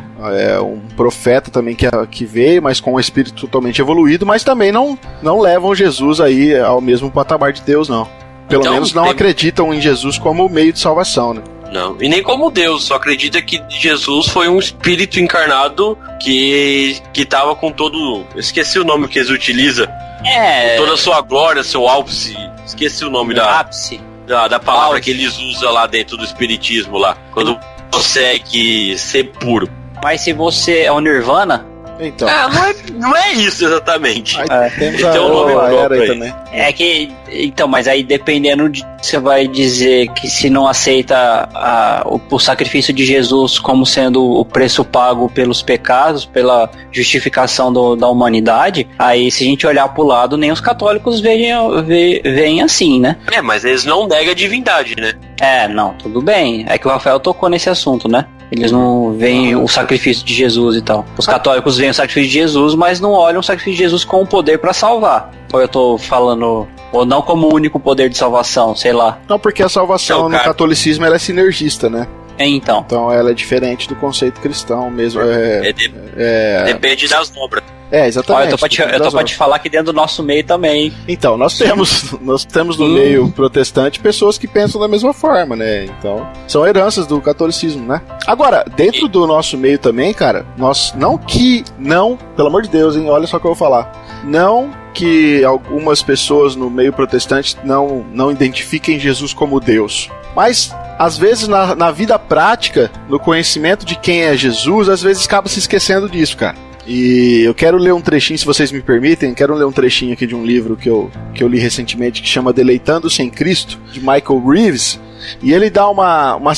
um profeta também que veio, mas com um espírito totalmente evoluído, mas também não levam Jesus aí ao mesmo patamar de Deus, não. Pelo menos não acreditam em Jesus como meio de salvação, né? Não, e nem como Deus, só acredita que Jesus foi um espírito encarnado que tava com todo... Esqueci o nome que eles utilizam. Com toda a sua glória, seu ápice. Esqueci o nome da... Ápice. da palavra que eles usam lá dentro do espiritismo lá, quando consegue ser puro. Mas se você é o Nirvana... Então. Não é isso exatamente. Aí, temos a era aí também. É que, então, mas aí dependendo de, você vai dizer que se não aceita o sacrifício de Jesus como sendo o preço pago pelos pecados, pela justificação da humanidade, aí se a gente olhar pro lado, nem os católicos veem assim, né? Mas eles não negam a divindade, né? Não, tudo bem. É que o Rafael tocou nesse assunto, né? Eles não veem o sacrifício de Jesus e tal. Os católicos veem o sacrifício de Jesus, mas não olham o sacrifício de Jesus com o poder pra salvar. Ou eu tô falando... Ou não como o único poder de salvação, sei lá. Não, porque a salvação no catolicismo ela é sinergista, né? Então ela é diferente do conceito cristão mesmo. Depende das obras. Exatamente. Eu tô pra te falar que dentro do nosso meio também. Então, nós temos no meio protestante pessoas que pensam da mesma forma, né? Então, são heranças do catolicismo, né? Agora, dentro do nosso meio também, cara, pelo amor de Deus, hein? Olha só o que eu vou falar. Não que algumas pessoas no meio protestante não identifiquem Jesus como Deus. Mas, às vezes, na vida prática, no conhecimento de quem é Jesus, às vezes acaba se esquecendo disso, cara. E eu quero ler um trechinho, se vocês me permitem, quero ler um trechinho aqui de um livro que eu li recentemente, que chama Deleitando-se em Cristo, de Michael Reeves. E ele dá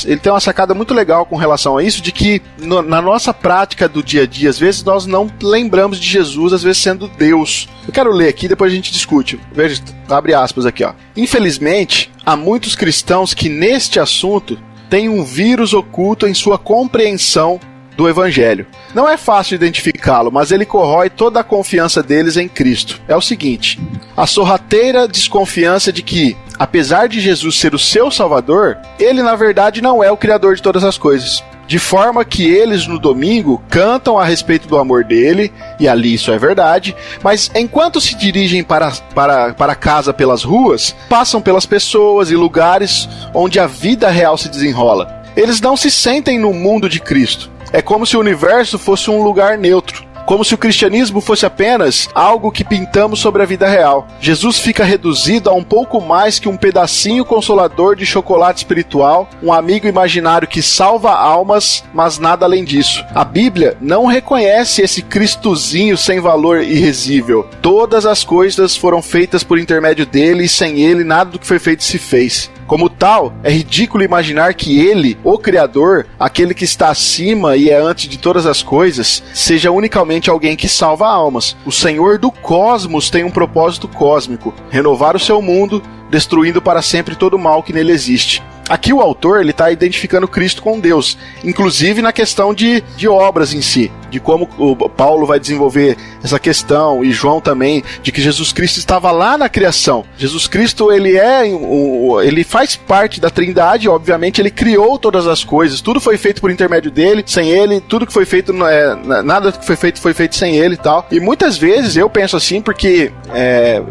ele tem uma sacada muito legal com relação a isso, de que na nossa prática do dia a dia, às vezes nós não lembramos de Jesus, às vezes sendo Deus. Eu quero ler aqui, depois a gente discute. Veja, abre aspas aqui, ó. Infelizmente, há muitos cristãos que neste assunto têm um vírus oculto em sua compreensão do Evangelho. Não é fácil identificá-lo, mas ele corrói toda a confiança deles em Cristo. É o seguinte: a sorrateira desconfiança de que, apesar de Jesus ser o seu Salvador, ele na verdade não é o Criador de todas as coisas. De forma que eles no domingo cantam a respeito do amor dele, e ali isso é verdade, mas enquanto se dirigem para casa pelas ruas, passam pelas pessoas e lugares onde a vida real se desenrola. Eles não se sentem no mundo de Cristo. É como se o universo fosse um lugar neutro. Como se o cristianismo fosse apenas algo que pintamos sobre a vida real. Jesus fica reduzido a um pouco mais que um pedacinho consolador de chocolate espiritual, um amigo imaginário que salva almas, mas nada além disso. A Bíblia não reconhece esse Cristozinho sem valor irresível. Todas as coisas foram feitas por intermédio dele, e sem ele nada do que foi feito se fez. Como tal, é ridículo imaginar que ele, o Criador, aquele que está acima e é antes de todas as coisas, seja unicamente alguém que salva almas. O Senhor do cosmos tem um propósito cósmico: renovar o seu mundo, destruindo para sempre todo o mal que nele existe. Aqui o autor está identificando Cristo com Deus, inclusive na questão de obras em si, de como o Paulo vai desenvolver essa questão, e João também, de que Jesus Cristo estava lá na criação. Jesus Cristo, ele faz parte da Trindade, obviamente ele criou todas as coisas, tudo foi feito por intermédio dele, sem ele, tudo que foi feito, nada que foi feito sem ele e tal. E muitas vezes eu penso assim, porque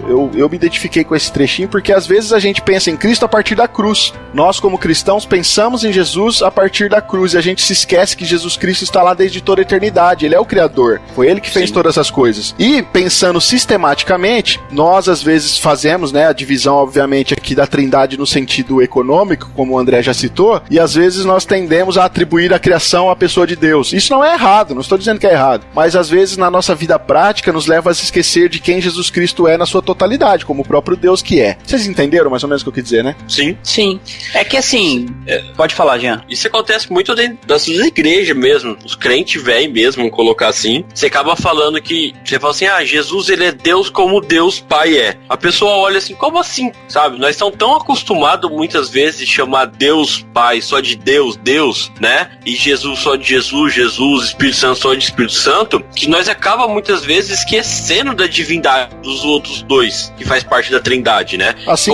eu me identifiquei com esse trechinho, porque às vezes a gente pensa em Cristo a partir da cruz. Nós, como cristãos, pensamos em Jesus a partir da cruz, e a gente se esquece que Jesus Cristo está lá desde toda a eternidade. Ele é o Criador, foi ele que fez todas as coisas. E pensando sistematicamente, nós às vezes fazemos, a divisão, obviamente, aqui da Trindade no sentido econômico, como o André já citou, e às vezes nós tendemos a atribuir a criação à pessoa de Deus. Isso não é errado, não estou dizendo que é errado, mas às vezes na nossa vida prática nos leva a se esquecer de quem Jesus Cristo é na sua totalidade, como o próprio Deus que é. Vocês entenderam mais ou menos o que eu quis dizer, né? Sim. É que assim, pode falar, Jean. Isso acontece muito dentro das suas igrejas mesmo. Os crentes velhos mesmo, vamos colocar assim. Você acaba falando que, você fala assim, Jesus, ele é Deus como Deus Pai é. A pessoa olha assim, como assim? Sabe? Nós estamos tão acostumados muitas vezes de chamar Deus Pai só de Deus, né? E Jesus só de Jesus, Espírito Santo só de Espírito Santo, que nós acaba muitas vezes esquecendo da divindade dos outros dois, que faz parte da Trindade, né? Assim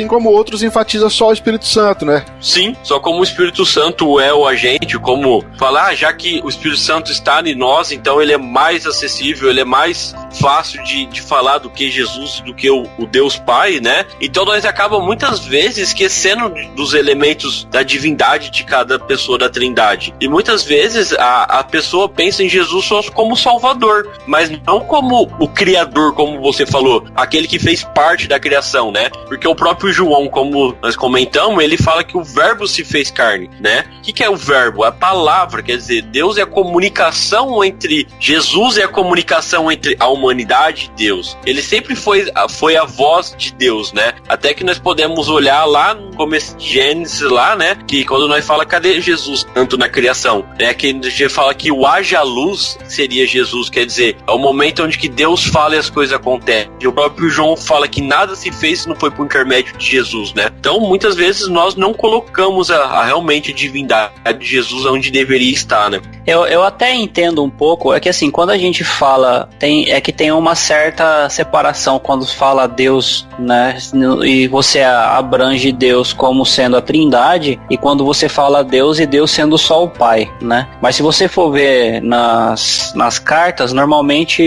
como outros enfatiza só o Espírito Santo, né? Sim, só como o Espírito Santo é o agente, como falar, já que o Espírito Santo está em nós, então ele é mais acessível, ele é mais fácil de falar do que Jesus, do que o Deus Pai, né? Então nós acabamos muitas vezes esquecendo dos elementos da divindade de cada pessoa da Trindade. E muitas vezes a pessoa pensa em Jesus só como Salvador, mas não como o Criador, como você falou, aquele que fez parte da criação, né? Porque o próprio João, como nós comentamos, ele fala que o verbo se fez carne, né? O que é o verbo? A palavra, quer dizer, Deus é a comunicação entre Jesus, é a comunicação entre a humanidade e Deus. Ele sempre foi a voz de Deus, né? Até que nós podemos olhar lá no começo de Gênesis, lá, né? Que quando nós fala, cadê Jesus? Tanto na criação, né? Que a gente fala que o haja luz seria Jesus, quer dizer, é o momento onde que Deus fala e as coisas acontecem. E o próprio João fala que nada se fez se não foi por intermédio de Jesus, né? Então, muitas vezes nós não colocamos realmente a divindade de Jesus onde deveria estar, né? Eu até entendo um pouco, é que assim, quando a gente fala, é que tem uma certa separação quando fala Deus, né, e você abrange Deus como sendo a Trindade, e quando você fala Deus e Deus sendo só o Pai, né? Mas se você for ver nas cartas, normalmente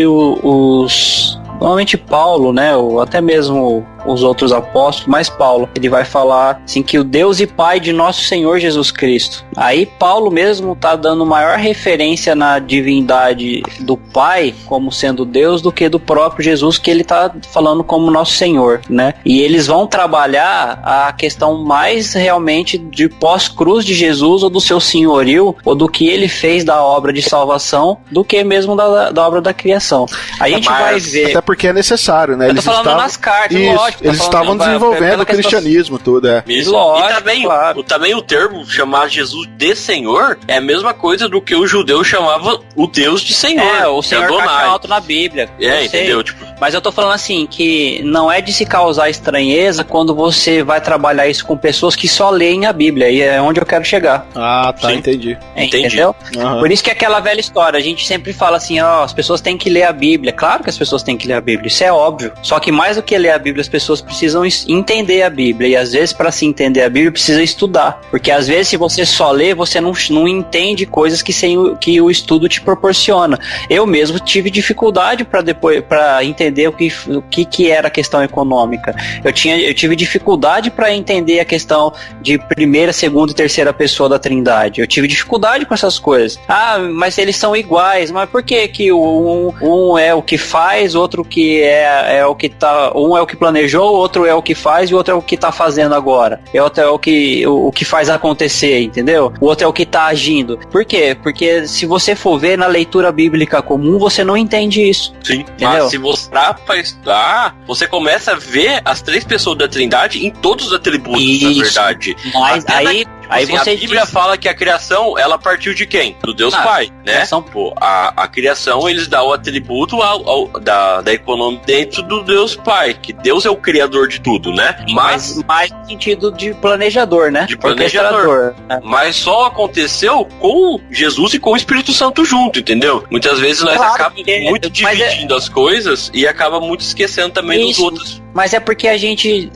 Paulo, né, ou até mesmo os outros apóstolos, mas Paulo, ele vai falar assim que o Deus e Pai de nosso Senhor Jesus Cristo. Aí Paulo mesmo tá dando maior referência na divindade do Pai como sendo Deus do que do próprio Jesus, que ele tá falando como nosso Senhor, né? E eles vão trabalhar a questão mais realmente de pós-cruz de Jesus, ou do seu senhorio, ou do que ele fez da obra de salvação, do que mesmo da obra da criação. A gente vai ver... Até porque é necessário, né? Eu tô falando nas cartas, lógico. Eles estavam desenvolvendo o cristianismo tudo, Isso. Lógico, e também, claro. também o termo chamar Jesus de Senhor é a mesma coisa do que o judeu chamava o Deus de Senhor. O Senhor caixa alto na Bíblia. Entendeu? Tipo... Mas eu tô falando assim, que não é de se causar estranheza quando você vai trabalhar isso com pessoas que só leem a Bíblia, e é onde eu quero chegar. Ah, tá, Sim. entendi. Entendeu? Uhum. Por isso que é aquela velha história, a gente sempre fala assim, as pessoas têm que ler a Bíblia. Claro que as pessoas têm que ler a Bíblia, isso é óbvio. Só que mais do que ler a Bíblia, as pessoas precisam entender a Bíblia, e às vezes para se entender a Bíblia precisa estudar, porque às vezes se você só lê, você não entende coisas que o estudo te proporciona. Eu mesmo tive dificuldade para entender o que era a questão econômica. Eu tive dificuldade para entender a questão de primeira, segunda e terceira pessoa da Trindade. Eu tive dificuldade com essas coisas. Mas eles são iguais. Mas por que um é o que faz, outro que é o que tá, um é o que planejou, outro é o que faz e o outro é o que tá fazendo agora. E outro é o que faz acontecer, entendeu? O outro é o que tá agindo. Por quê? Porque se você for ver na leitura bíblica comum, você não entende isso. Sim, entendeu? mas se você estudar, você começa a ver as três pessoas da Trindade em todos os atributos, na verdade. Mas aí você a Bíblia fala que a criação, ela partiu de quem? Do Deus Pai, né? A criação, eles dão o atributo da economia dentro do Deus Pai, que Deus é o criador de tudo, né? Mas mais no sentido de planejador, né? De planejador. Né? Mas só aconteceu com Jesus e com o Espírito Santo junto, entendeu? Muitas vezes nós acabamos muito dividindo as coisas e acaba muito esquecendo também dos outros. Mas é porque a gente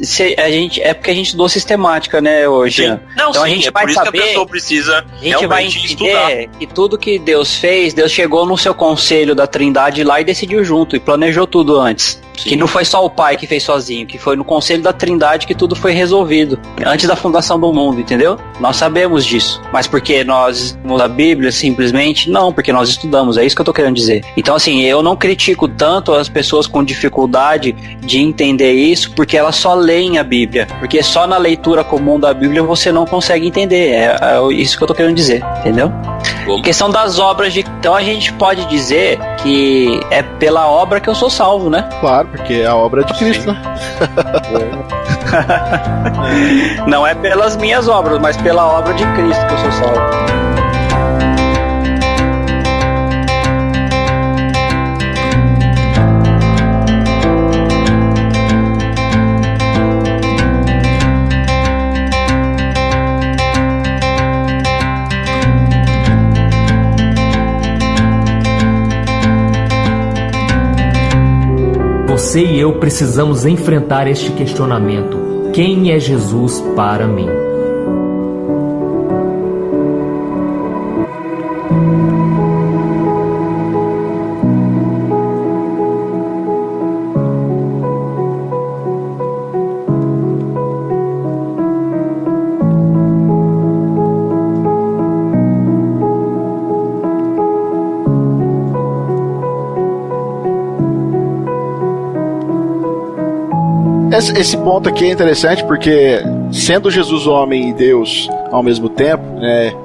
estudou sistemática, né, hoje. Sim. Não, então sim, a gente vai por saber, isso que a pessoa precisa realmente estudar. Que tudo que Deus fez, Deus chegou no seu conselho da Trindade lá e decidiu junto, e planejou tudo antes. Sim. Que não foi só o Pai que fez sozinho, que foi no conselho da Trindade que tudo foi resolvido, antes da fundação do mundo, entendeu? Nós sabemos disso. Mas porque nós estudamos a Bíblia, simplesmente? Não, porque nós estudamos, é isso que eu tô querendo dizer. Então, assim, eu não critico tanto as pessoas com dificuldade de entender isso, porque elas só leem a Bíblia. Porque só na leitura comum da Bíblia você não consegue entender. É isso que eu tô querendo dizer, entendeu? Como? Questão das obras de... Então a gente pode dizer que é pela obra que eu sou salvo, né? Claro, porque é a obra de Cristo, né? Não é pelas minhas obras, mas pela obra de Cristo que eu sou salvo. Você e eu precisamos enfrentar este questionamento: quem é Jesus para mim? Esse ponto aqui é interessante porque, sendo Jesus homem e Deus ao mesmo tempo,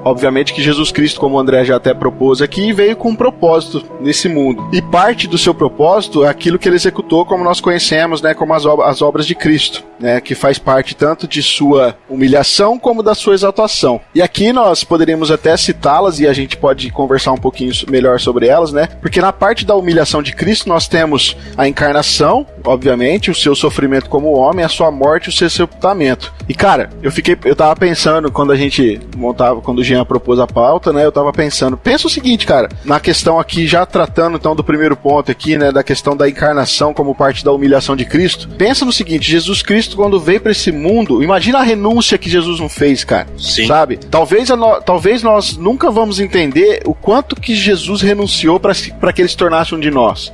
obviamente que Jesus Cristo, como o André já até propôs aqui, veio com um propósito nesse mundo. E parte do seu propósito é aquilo que ele executou, como nós conhecemos, né, como as obras de Cristo, né, que faz parte tanto de sua humilhação como da sua exaltação. E aqui nós poderíamos até citá-las e a gente pode conversar um pouquinho melhor sobre elas, né? Porque na parte da humilhação de Cristo nós temos a encarnação, obviamente, o seu sofrimento como homem, a sua morte e o seu sepultamento. E cara, eu tava pensando quando a gente montava, quando o Jean propôs a pauta, né? Eu tava pensando, pensa o seguinte, cara, na questão aqui, já tratando então do primeiro ponto aqui, né? Da questão da encarnação como parte da humilhação de Cristo. Pensa no seguinte, Jesus Cristo quando veio pra esse mundo, imagina a renúncia que Jesus não fez, cara. Sim. Sabe? Talvez nós nunca vamos entender o quanto que Jesus renunciou para que ele se tornasse um de nós.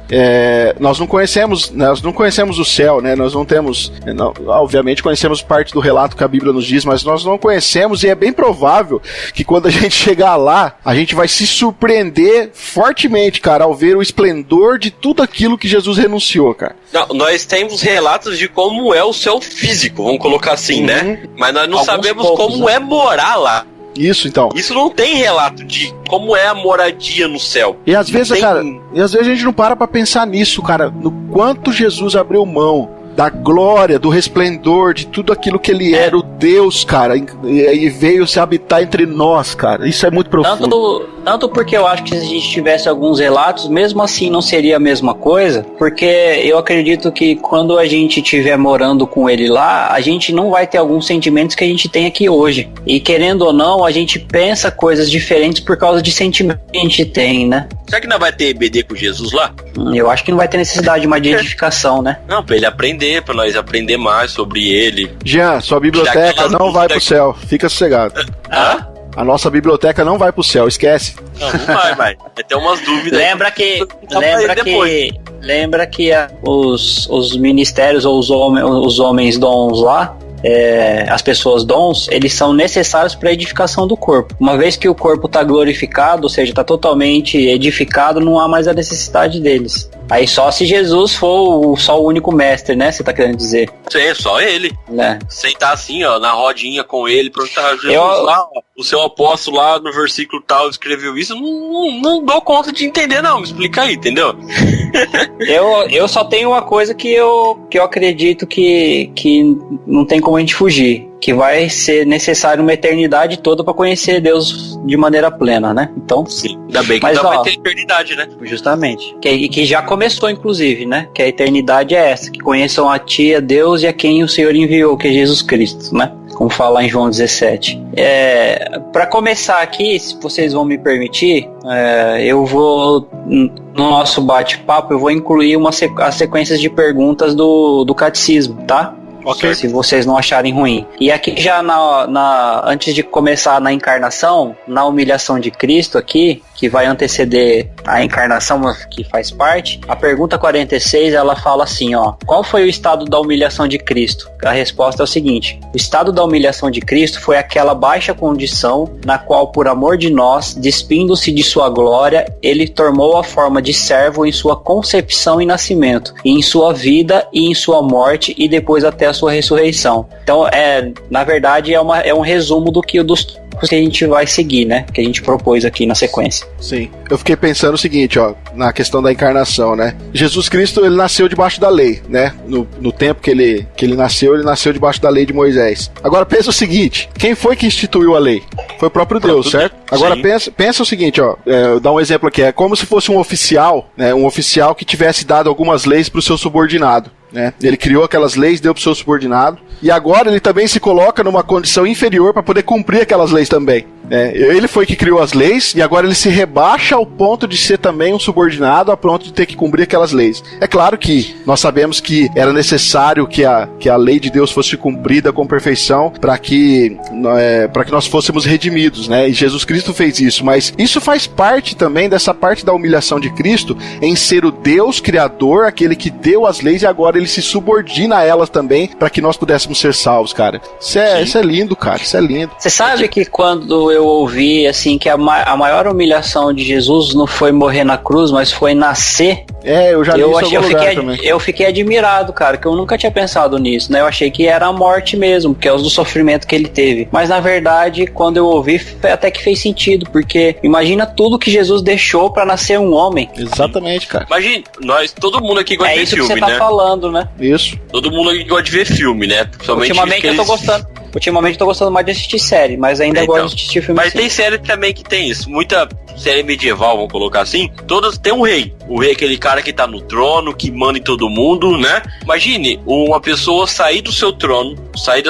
Nós não conhecemos o céu, né? Nós não temos, obviamente conhecemos parte do relato que a Bíblia nos diz, mas nós não conhecemos e é bem provável que quando a gente chegar lá, a gente vai se surpreender fortemente, cara, ao ver o esplendor de tudo aquilo que Jesus renunciou, cara. Não, nós temos relatos de como é o céu físico, vamos colocar assim, né? Mas nós não sabemos como é morar lá. Isso, então. Isso não tem relato de como é a moradia no céu. E às vezes, cara, a gente não para pra pensar nisso, cara, no quanto Jesus abriu mão da glória, do resplendor, de tudo aquilo que ele era, o Deus, cara, e veio se habitar entre nós, cara. Isso é muito profundo. Tanto porque eu acho que se a gente tivesse alguns relatos, mesmo assim não seria a mesma coisa, porque eu acredito que quando a gente estiver morando com ele lá, a gente não vai ter alguns sentimentos que a gente tem aqui hoje. E querendo ou não, a gente pensa coisas diferentes por causa de sentimentos que a gente tem, né? Será que não vai ter EBD com Jesus lá? Eu acho que não vai ter necessidade de uma edificação, né? Não, pra ele aprender, pra nós aprender mais sobre ele. Jean, sua biblioteca não vai pro céu, fica sossegado. Hã? A nossa biblioteca não vai pro céu, esquece. Não vai. Vai ter umas dúvidas. Lembra que os ministérios ou os homens dons lá, as pessoas dons, eles são necessários para a edificação do corpo. Uma vez que o corpo está glorificado, ou seja, está totalmente edificado, não há mais a necessidade deles. Aí só se Jesus for só o único mestre, né? Você tá querendo dizer? Sim, só ele. Né? Sentar assim, ó, na rodinha com ele, perguntar, Jesus lá, ó, o seu apóstolo lá no versículo tal escreveu isso, não dou conta de entender não, me explica aí, entendeu? Eu só tenho uma coisa que eu acredito que não tem como a gente fugir, que vai ser necessário uma eternidade toda para conhecer Deus de maneira plena, né? Então, sim. Ainda bem que vai ter eternidade, né? Justamente. Que já começou, inclusive, né? Que a eternidade é essa, que conheçam a ti, a Deus e a quem o Senhor enviou, que é Jesus Cristo, né? Como fala em João 17. Para começar aqui, se vocês vão me permitir, eu vou, no nosso bate-papo, eu vou incluir as sequências de perguntas do catecismo, tá? Okay. Se vocês não acharem ruim. E aqui já antes de começar na encarnação, na humilhação de Cristo aqui, que vai anteceder a encarnação que faz parte, a pergunta 46, ela fala assim, ó: qual foi o estado da humilhação de Cristo? A resposta é o seguinte: o estado da humilhação de Cristo foi aquela baixa condição na qual, por amor de nós, despindo-se de sua glória, ele tomou a forma de servo em sua concepção e nascimento, e em sua vida e em sua morte, e depois até a sua ressurreição. Então, na verdade, é um resumo dos que a gente vai seguir, né? Que a gente propôs aqui na sequência. Sim. Eu fiquei pensando o seguinte, ó, na questão da encarnação, né? Jesus Cristo, ele nasceu debaixo da lei, né? No tempo que ele nasceu debaixo da lei de Moisés. Agora pensa o seguinte: quem foi que instituiu a lei? Foi o próprio Deus, certo? Agora pensa o seguinte, ó, dá um exemplo aqui, é como se fosse um oficial, né? Um oficial que tivesse dado algumas leis para o seu subordinado. Ele criou aquelas leis, deu pro seu subordinado, e agora ele também se coloca numa condição inferior para poder cumprir aquelas leis também. Ele foi que criou as leis, e agora ele se rebaixa ao ponto de ser também um subordinado, a ponto de ter que cumprir aquelas leis. É claro que nós sabemos que era necessário que a lei de Deus fosse cumprida com perfeição para que nós fôssemos redimidos, né? E Jesus Cristo fez isso, mas isso faz parte também dessa parte da humilhação de Cristo, em ser o Deus criador, aquele que deu as leis, e agora ele se subordina a elas também para que nós pudéssemos ser salvos, cara. Isso é lindo, cara. Isso é lindo. Você sabe que quando eu ouvi assim que a maior humilhação de Jesus não foi morrer na cruz, mas foi nascer Eu já li isso em algum lugar também. Eu fiquei admirado, cara, que eu nunca tinha pensado nisso, né? Eu achei que era a morte mesmo, que é o do sofrimento que ele teve. Mas na verdade, quando eu ouvi, até que fez sentido, porque imagina tudo que Jesus deixou pra nascer um homem. Exatamente, cara. Imagina, todo mundo aqui gosta de ver filme, né? É isso que você tá falando, né? Isso. Todo mundo aqui gosta de ver filme, né? Ultimamente eu tô gostando. Ultimamente eu tô gostando mais de assistir série, mas ainda gosto de assistir filme. Mas assim. tem série também que tem isso. Muita série medieval, vamos colocar assim. Todas tem um rei. O rei é aquele cara que tá no trono, que manda em todo mundo, né? Imagine uma pessoa sair do seu trono, sair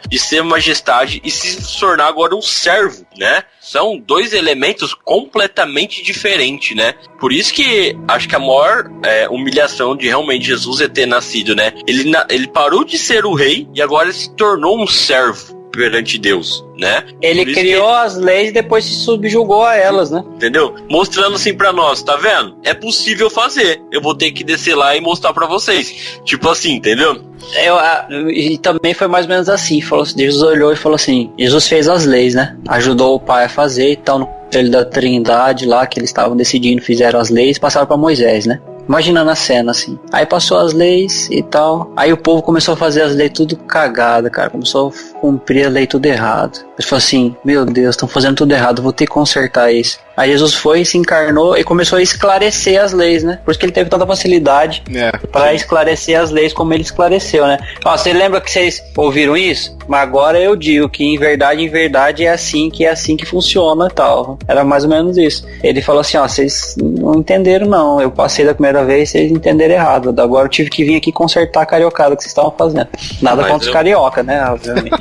de ser majestade e se tornar agora um servo, né? São dois elementos completamente diferentes, né? Por isso que acho que a maior humilhação de realmente Jesus é ter nascido, né? Ele parou de ser o rei e agora se tornou um servo perante Deus, né? Ele criou as leis e depois se subjugou a elas, né? Entendeu? Mostrando assim pra nós, tá vendo? É possível fazer. Eu vou ter que descer lá e mostrar pra vocês. Tipo assim, entendeu? E também foi mais ou menos assim. Jesus olhou e falou assim: Jesus fez as leis, né? Ajudou o pai a fazer e tal. No conselho da Trindade lá, que eles estavam decidindo, fizeram as leis, passaram pra Moisés, né? Imaginando a cena, assim. Aí passou as leis e tal. Aí o povo começou a fazer as leis tudo cagada, cara. Começou a cumprir a lei tudo errado. Ele falou assim: meu Deus, estão fazendo tudo errado, vou ter que consertar isso. Aí Jesus foi, se encarnou e começou a esclarecer as leis, né? Por isso que ele teve tanta facilidade para esclarecer as leis como ele esclareceu, né? Ó, você lembra que vocês ouviram isso? Mas agora eu digo que em verdade é assim que funciona e tal. Era mais ou menos isso. Ele falou assim: ó, vocês não entenderam não. Eu passei da primeira vez, vocês entenderam errado. Agora eu tive que vir aqui consertar a cariocada que vocês estavam fazendo. Nada contra os carioca, né? Obviamente.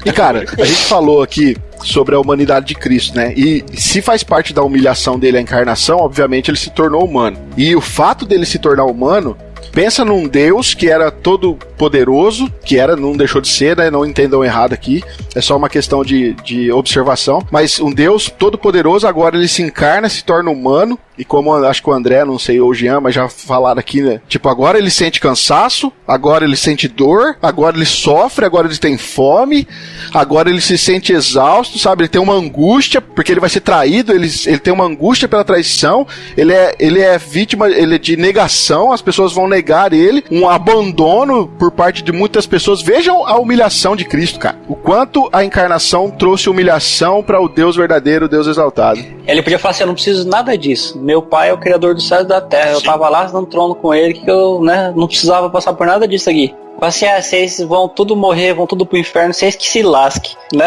E cara, a gente falou aqui sobre a humanidade de Cristo, né? E se faz parte da humilhação dele a encarnação, obviamente ele se tornou humano. E o fato dele se tornar humano, pensa num Deus que era todo poderoso, não deixou de ser, né? Não entendam errado aqui, é só uma questão de observação, mas um Deus todo poderoso, agora ele se encarna, se torna humano, e como acho que o André, não sei, ou o Jean, mas já falaram aqui, né? Tipo, agora ele sente cansaço, agora ele sente dor, agora ele sofre, agora ele tem fome, agora ele se sente exausto, sabe? Ele tem uma angústia, porque ele vai ser traído, ele tem uma angústia pela traição, ele é vítima, ele é de negação, as pessoas vão negar ele, um abandono por parte de muitas pessoas. Vejam a humilhação de Cristo, cara. O quanto a encarnação trouxe humilhação para o Deus verdadeiro, o Deus exaltado. Ele podia falar assim: eu não preciso nada disso. Meu pai é o criador dos céus e da terra. Eu tava lá no trono com ele, que eu, né, não precisava passar por nada disso aqui. Assim, vocês vão tudo morrer, vão tudo pro inferno, vocês que se lasquem, né?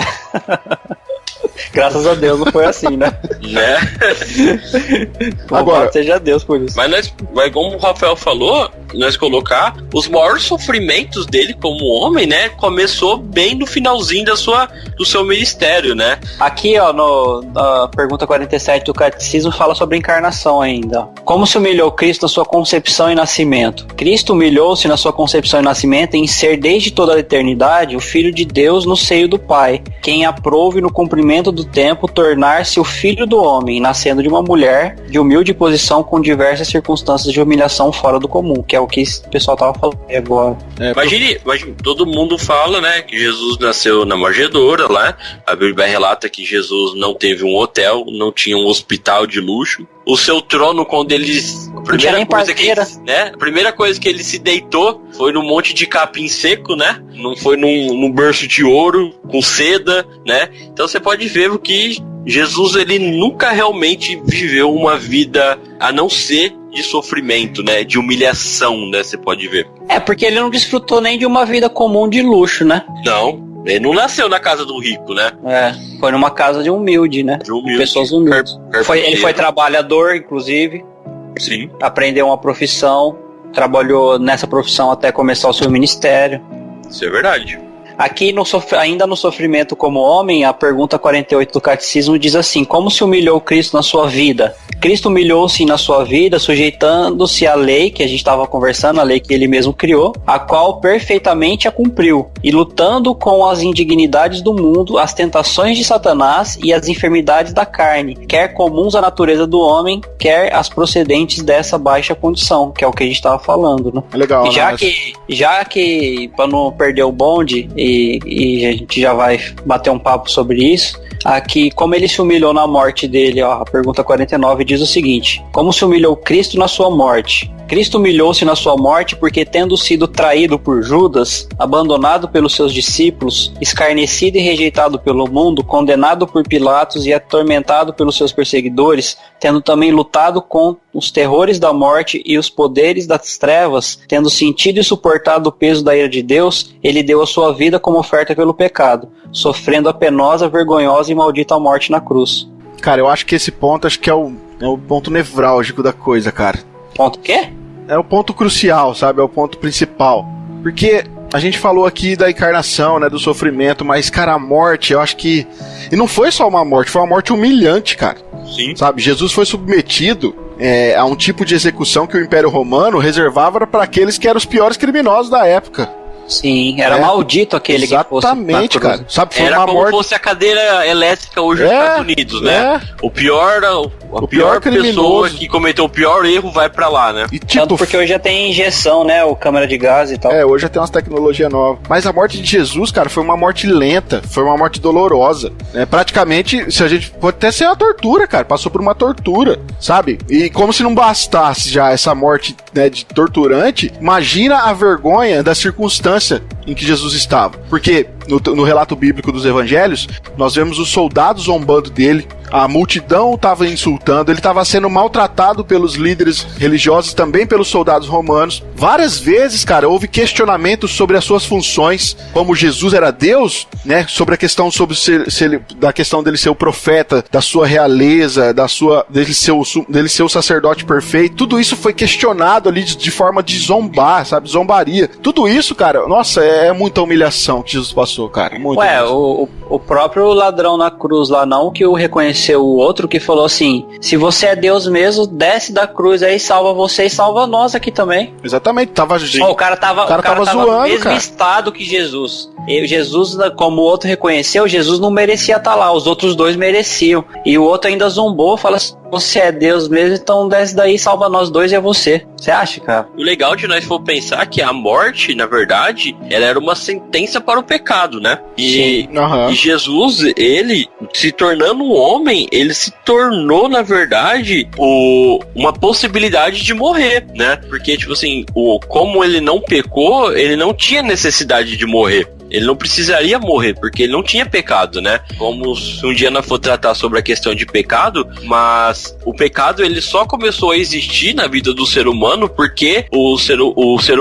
Graças a Deus não foi assim, né? Né? Agora, seja Deus por isso. Mas como o Rafael falou, nós colocar os maiores sofrimentos dele como homem, né? Começou bem no finalzinho do seu ministério, né? Aqui, ó, na pergunta 47 do Catecismo fala sobre a encarnação ainda. Como se humilhou Cristo na sua concepção e nascimento? Cristo humilhou-se na sua concepção e nascimento em ser desde toda a eternidade o Filho de Deus no seio do Pai, quem aprouve no cumprimento do tempo tornar-se o Filho do Homem, nascendo de uma mulher de humilde posição com diversas circunstâncias de humilhação fora do comum, que é o que o pessoal tava falando agora. Imagine, todo mundo fala, né, que Jesus nasceu na manjedoura lá. A Bíblia relata que Jesus não teve um hotel, não tinha um hospital de luxo. O seu trono, quando eles... A primeira coisa que ele se deitou foi num monte de capim seco, né? Não foi num berço de ouro, com seda, né? Então você pode ver que Jesus, ele nunca realmente viveu uma vida a não ser de sofrimento, né? De humilhação, né? Você pode ver. Porque ele não desfrutou nem de uma vida comum de luxo, né? Não. Ele não nasceu na casa do rico, né? Foi numa casa de humilde, né? De pessoas humildes. Ele foi trabalhador, inclusive. Sim. Aprendeu uma profissão, trabalhou nessa profissão até começar o seu ministério. Isso é verdade. Aqui, ainda no sofrimento como homem, a pergunta 48 do Catecismo diz assim: como se humilhou Cristo na sua vida? Cristo humilhou-se na sua vida, sujeitando-se à lei que a gente estava conversando, a lei que ele mesmo criou, a qual perfeitamente a cumpriu, e lutando com as indignidades do mundo, as tentações de Satanás e as enfermidades da carne, quer comuns à natureza do homem, quer as procedentes dessa baixa condição, que é o que a gente estava falando, né? Legal, Já que, para não perder o bonde, e a gente já vai bater um papo sobre isso. Aqui, como ele se humilhou na morte dele, ó, a pergunta 49 diz o seguinte: como se humilhou Cristo na sua morte? Cristo humilhou-se na sua morte porque, tendo sido traído por Judas, abandonado pelos seus discípulos, escarnecido e rejeitado pelo mundo, condenado por Pilatos e atormentado pelos seus perseguidores, tendo também lutado com os terrores da morte e os poderes das trevas, tendo sentido e suportado o peso da ira de Deus, ele deu a sua vida como oferta pelo pecado, sofrendo a penosa, vergonhosa e maldita morte na cruz. Cara, eu acho que esse ponto é o ponto nevrálgico da coisa, cara. Ponto o quê? É o ponto crucial, sabe? É o ponto principal. Porque a gente falou aqui da encarnação, né? Do sofrimento, mas, cara, a morte, eu acho que... E não foi só uma morte, foi uma morte humilhante, cara. Sim. Sabe? Jesus foi submetido a um tipo de execução que o Império Romano reservava para aqueles que eram os piores criminosos da época. Sim, era maldito aquele que fosse. Exatamente, cara. Sabe, foi era uma como morte... fosse a cadeira elétrica hoje nos Estados Unidos, né? O pior pessoa que cometeu o pior erro vai pra lá, né? E, tipo, tanto porque hoje já tem injeção, né? O câmara de gás e tal. Hoje já tem umas tecnologias novas. Mas a morte de Jesus, cara, foi uma morte lenta, foi uma morte dolorosa. Né? Praticamente, se a gente pode até ser uma tortura, cara. Passou por uma tortura, sabe? E como se não bastasse já essa morte, né, de torturante, imagina a vergonha da circunstância em que Jesus estava. Porque no relato bíblico dos evangelhos, nós vemos os soldados zombando dele, a multidão estava insultando, ele estava sendo maltratado pelos líderes religiosos, também pelos soldados romanos. Várias vezes, cara, houve questionamentos sobre as suas funções, como Jesus era Deus, né? Sobre a questão da questão dele ser o profeta, da sua realeza, dele ser o sacerdote perfeito. Tudo isso foi questionado ali de forma de zombar, sabe? Zombaria. Tudo isso, cara, nossa, é muita humilhação que Jesus passou, cara. Muito. Ué, o próprio ladrão na cruz lá não, que o reconheceu o outro, que falou assim: se você é Deus mesmo, desce da cruz aí, salva você e salva nós aqui também. Exatamente, o cara tava zoando, no mesmo cara. estado que Jesus. Jesus, como o outro reconheceu, Jesus não merecia estar lá, os outros dois mereciam. E o outro ainda zombou, fala assim: você é Deus mesmo, então desce daí, salva nós dois e é você. Você acha, cara? O legal de nós for pensar que a morte, na verdade, ela era uma sentença para o pecado, né? E Jesus, ele se tornando um homem, ele se tornou, na verdade, uma possibilidade de morrer, né? Porque, tipo assim, como ele não pecou, ele não tinha necessidade de morrer. Ele não precisaria morrer, porque ele não tinha pecado, né? Vamos um dia nós for tratar sobre a questão de pecado, mas o pecado ele só começou a existir na vida do ser humano porque o ser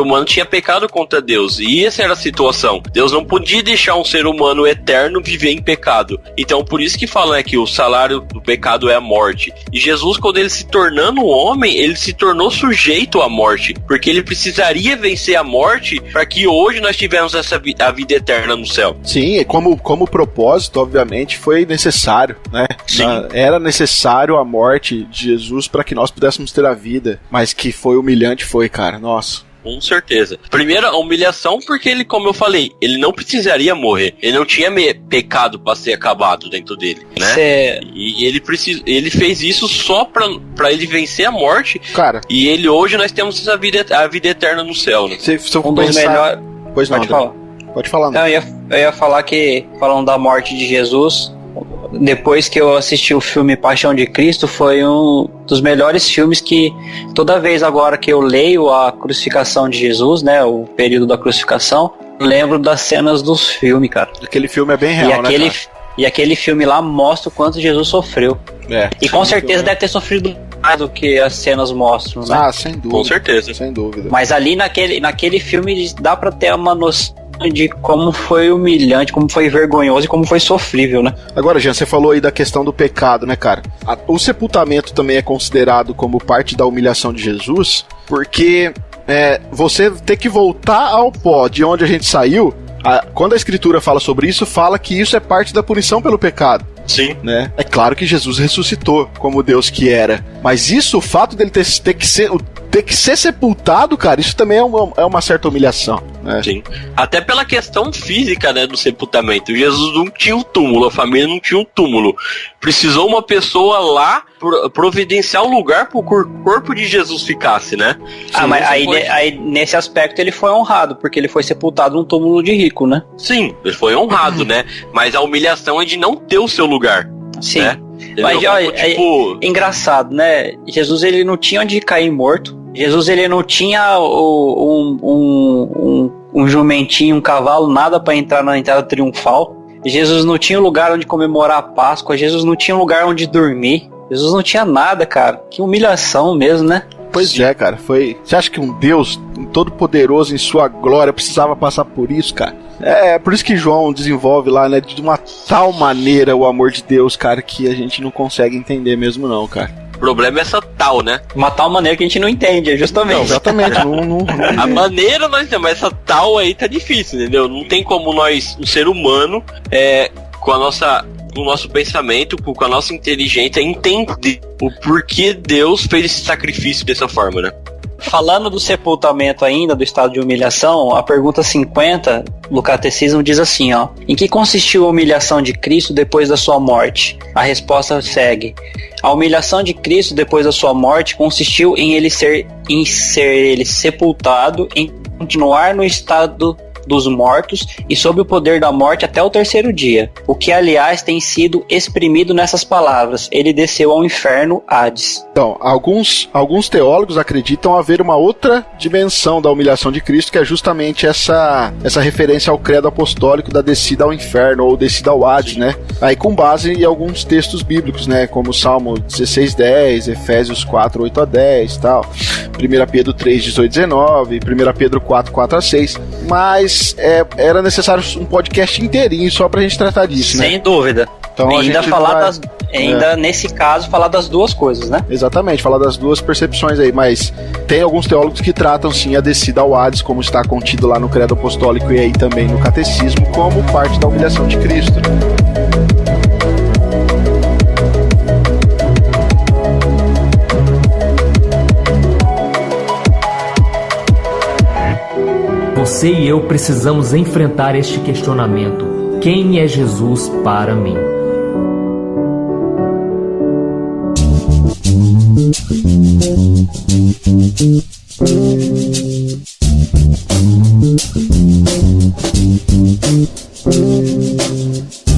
humano tinha pecado contra Deus. E essa era a situação. Deus não podia deixar um ser humano eterno viver em pecado. Então por isso que falam que o salário do pecado é a morte. E Jesus, quando ele se tornando um homem, ele se tornou sujeito à morte, porque ele precisaria vencer a morte para que hoje nós tivéssemos a vida eterna no céu. Sim, como propósito, obviamente, foi necessário, né? Sim. Era necessário a morte de Jesus para que nós pudéssemos ter a vida, mas que foi humilhante, foi, cara, nossa. Com certeza. Primeiro, a humilhação, porque ele, como eu falei, ele não precisaria morrer. Ele não tinha pecado para ser acabado dentro dele, né? E ele fez isso só pra ele vencer a morte. Cara. E hoje nós temos a vida eterna no céu, né? Se eu for pensar... Pois não, pode falar. Pode falar, não. Eu ia falar que, falando da morte de Jesus, depois que eu assisti o filme Paixão de Cristo, foi um dos melhores filmes que, toda vez agora que eu leio a crucificação de Jesus, né, o período da crucificação, eu lembro das cenas dos filmes, cara. Aquele filme é bem real, né, cara? E aquele filme lá mostra o quanto Jesus sofreu. E com certeza deve ter sofrido mais do que as cenas mostram, né? Ah, sem dúvida. Com certeza. Sem dúvida. Mas ali naquele filme dá pra ter uma noção de como foi humilhante, como foi vergonhoso e como foi sofrível, né? Agora, Jean, você falou aí da questão do pecado, né, cara? O sepultamento também é considerado como parte da humilhação de Jesus, porque você ter que voltar ao pó de onde a gente saiu, quando a Escritura fala sobre isso, fala que isso é parte da punição pelo pecado. Sim. Né? É claro que Jesus ressuscitou como Deus que era, mas isso, o fato dele ter ter que ser sepultado, cara, isso também é uma certa humilhação, né? Sim. Até pela questão física, né, do sepultamento. Jesus não tinha um túmulo, a família não tinha um túmulo. Precisou uma pessoa lá providenciar um lugar para o corpo de Jesus ficasse, né? Mas aí nesse aspecto ele foi honrado, porque ele foi sepultado num túmulo de rico, né? Sim, ele foi honrado, né? Mas a humilhação é de não ter o seu lugar. Sim. Né? Mas olha, é engraçado, né? Jesus ele não tinha onde cair morto. Jesus ele não tinha um jumentinho, um cavalo, nada para entrar na entrada triunfal. Jesus não tinha um lugar onde comemorar a Páscoa. Jesus não tinha um lugar onde dormir. Jesus não tinha nada, cara. Que humilhação mesmo, né? Pois é, cara. Você acha que um Deus todo poderoso em sua glória precisava passar por isso, cara? É por isso que João desenvolve lá, né, de uma tal maneira o amor de Deus, cara, que a gente não consegue entender mesmo não, cara. O problema é essa tal, né? Uma tal maneira que a gente não entende, é justamente. Não, exatamente. A maneira nós temos, mas essa tal aí tá difícil, entendeu? Não tem como nós, um ser humano, com o nosso pensamento, com a nossa inteligência, entender o porquê Deus fez esse sacrifício dessa forma, né? Falando do sepultamento ainda, do estado de humilhação, a pergunta 50 do Catecismo diz assim, ó: em que consistiu a humilhação de Cristo depois da sua morte? A resposta segue: a humilhação de Cristo depois da sua morte consistiu em ele ser sepultado, em continuar no estado dos mortos e sob o poder da morte até o terceiro dia, o que aliás tem sido exprimido nessas palavras: ele desceu ao inferno Hades. Então, alguns teólogos acreditam haver uma outra dimensão da humilhação de Cristo, que é justamente essa referência ao credo apostólico da descida ao inferno ou descida ao Hades, né? Aí com base em alguns textos bíblicos, né? Como Salmo 16:10, Efésios 4:8-10 e tal, 1 Pedro 3:18-19, 1 Pedro 4:4-6, mas era necessário um podcast inteirinho só pra gente tratar disso, né? Sem dúvida. Então, nesse caso, falar das duas coisas, né? Exatamente, falar das duas percepções aí, mas tem alguns teólogos que tratam sim a descida ao Hades, como está contido lá no credo apostólico e aí também no catecismo, como parte da humilhação de Cristo. Você e eu precisamos enfrentar este questionamento: quem é Jesus para mim?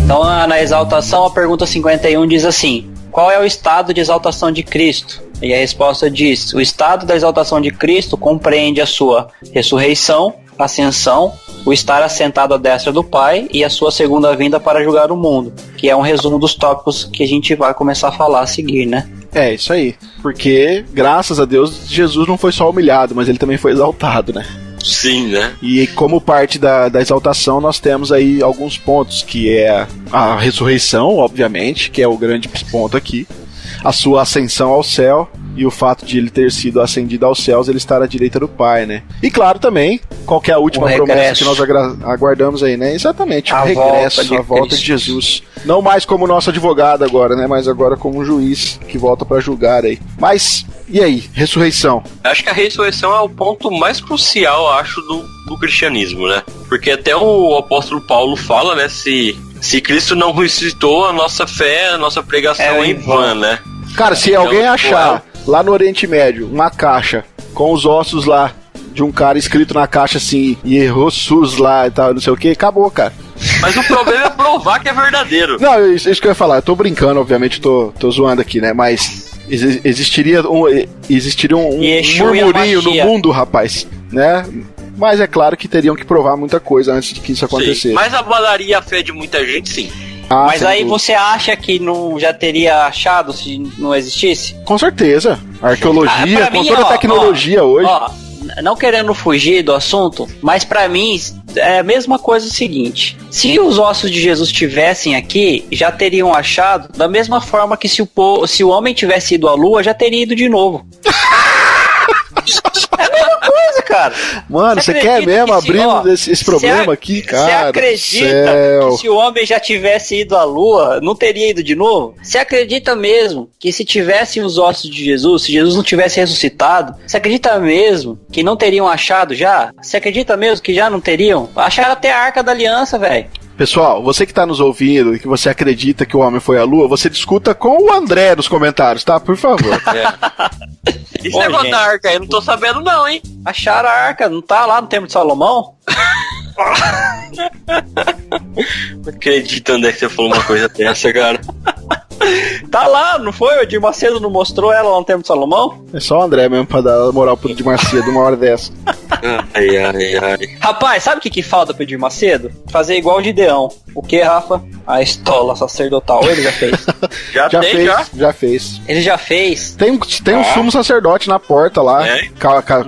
Então, na exaltação, a pergunta 51 diz assim: qual é o estado de exaltação de Cristo? E a resposta diz: o estado da exaltação de Cristo compreende a sua ressurreição, ascensão, o estar assentado à destra do Pai e a sua segunda vinda para julgar o mundo, que é um resumo dos tópicos que a gente vai começar a falar a seguir, né? É, isso aí. Porque, graças a Deus, Jesus não foi só humilhado, mas ele também foi exaltado, né? Sim, né? E como parte da exaltação, nós temos aí alguns pontos, que é a ressurreição, obviamente, que é o grande ponto aqui, a sua ascensão ao céu e o fato de ele ter sido ascendido aos céus, ele estar à direita do Pai, né? E claro também, qual que é a última promessa que nós aguardamos aí, né? Exatamente, o regresso, a volta de Jesus. Não mais como nosso advogado agora, né? Mas agora como um juiz que volta para julgar aí. Mas, e aí? Ressurreição? Acho que a ressurreição é o ponto mais crucial, acho, do cristianismo, né? Porque até o apóstolo Paulo fala, né? Se Cristo não ressuscitou, a nossa fé, a nossa pregação é em vão, né? Cara, se alguém achar lá no Oriente Médio uma caixa com os ossos lá de um cara escrito na caixa assim, Ierosus lá e tal, não sei o que, acabou, cara. Mas o problema é provar que é verdadeiro. Não, isso que eu ia falar, eu tô brincando, obviamente, tô zoando aqui, né? Mas existiria um murmurinho no mundo, rapaz, né? Mas é claro que teriam que provar muita coisa antes de que isso acontecesse. Sim, mas abalaria a fé de muita gente, sim. Mas aí você acha que não já teria achado se não existisse? Com certeza. A arqueologia, com toda a tecnologia hoje. Não querendo fugir do assunto, mas pra mim é a mesma coisa o seguinte: se os ossos de Jesus estivessem aqui, já teriam achado, da mesma forma que se o homem tivesse ido à lua, já teria ido de novo. É a mesma coisa, cara. Mano, você quer mesmo abrir esse problema aqui, cara? Você acredita que se o homem já tivesse ido à lua, não teria ido de novo? Você acredita mesmo que se tivessem os ossos de Jesus, se Jesus não tivesse ressuscitado, você acredita mesmo que não teriam achado já? Você acredita mesmo que já não teriam? Acharam até a Arca da Aliança, velho. Pessoal, você que tá nos ouvindo e que você acredita que o homem foi à lua, você discuta com o André nos comentários, tá? Por favor. Esse negócio da arca aí, eu não tô sabendo não, hein? Acharam a arca, não tá lá no Templo de Salomão? Não acredito, André, que você falou uma coisa dessa, cara. Tá lá, não foi? O Edir Macedo não mostrou ela lá no Templo de Salomão? É só o André mesmo pra dar moral pro Edir Macedo uma hora dessa. Ai. Rapaz, sabe o que falta pro Edir Macedo? Fazer igual o Gideão. O que, Rafa? A estola sacerdotal. Ele já fez. Já fez. Ele já fez? Tem um sumo sacerdote na porta lá.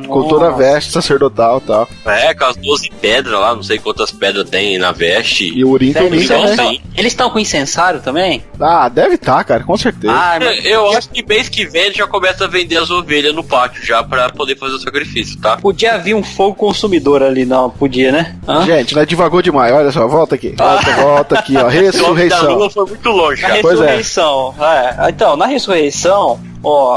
Com toda a veste sacerdotal e tal. Com as 12 pedras lá, não sei quantas pedras tem na veste. E o Urim também. Eles estão com incensário também? Ah, deve estar, cara, com certeza. Eu acho que mês que vem ele já começa a vender as ovelhas no pátio já pra poder fazer o sacrifício, tá? Podia vir um fogo consumidor ali, não? Podia, né? Gente, não é devagou demais, olha só, volta aqui. Volta aqui, ó. Ressurreição. A lua foi muito longe, cara. Ressurreição. Então, na ressurreição,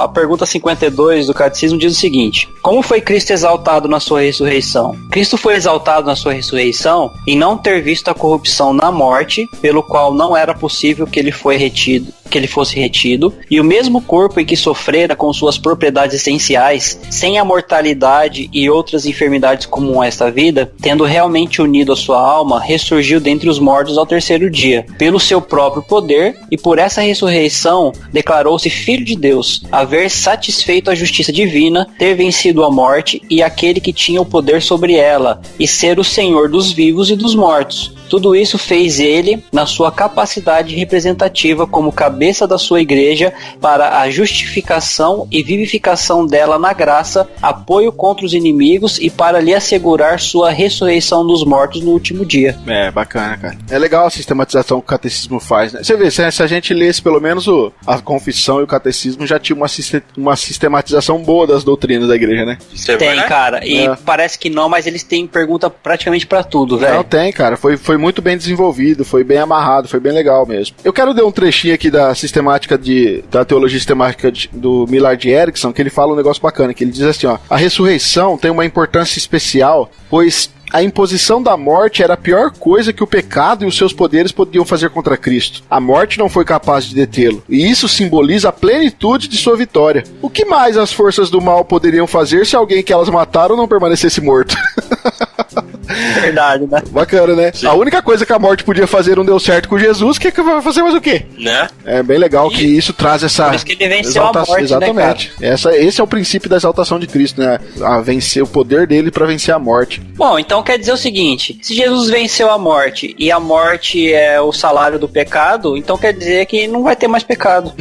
a pergunta 52 do Catecismo diz o seguinte: como foi Cristo exaltado na sua ressurreição? Cristo foi exaltado na sua ressurreição em não ter visto a corrupção na morte, pelo qual não era possível que ele fosse retido, e o mesmo corpo em que sofrera com suas propriedades essenciais, sem a mortalidade e outras enfermidades comuns a esta vida, tendo realmente unido a sua alma, ressurgiu dentre os mortos ao terceiro dia, pelo seu próprio poder, e por essa ressurreição declarou-se Filho de Deus, haver satisfeito a justiça divina, ter vencido a morte e aquele que tinha o poder sobre ela, e ser o Senhor dos vivos e dos mortos. Tudo isso fez ele na sua capacidade representativa como cabeça da sua igreja para a justificação e vivificação dela na graça, apoio contra os inimigos e para lhe assegurar sua ressurreição dos mortos no último dia. É, bacana, cara. É legal a sistematização que o catecismo faz, né? Você vê, se a gente lesse pelo menos a confissão e o catecismo, já tinha uma sistematização boa das doutrinas da igreja, né? Tem, cara. E parece que não, mas eles têm pergunta praticamente pra tudo, velho. Não, tem, cara. Foi muito bem desenvolvido, foi bem amarrado, foi bem legal mesmo. Eu quero ler um trechinho aqui da teologia sistemática do Millard Erickson, que ele fala um negócio bacana, que ele diz assim, ó: a ressurreição tem uma importância especial, pois a imposição da morte era a pior coisa que o pecado e os seus poderes podiam fazer contra Cristo. A morte não foi capaz de detê-lo, e isso simboliza a plenitude de sua vitória. O que mais as forças do mal poderiam fazer se alguém que elas mataram não permanecesse morto? Verdade, né? Bacana, né? Sim. A única coisa que a morte podia fazer não deu certo com Jesus, que vai fazer mais o quê? Né? É bem legal que isso traz essa... Por isso que ele venceu a morte, exatamente. Né, esse é o princípio da exaltação de Cristo, né? A vencer o poder dele para vencer a morte. Bom, então quer dizer o seguinte: se Jesus venceu a morte e a morte é o salário do pecado, então quer dizer que não vai ter mais pecado.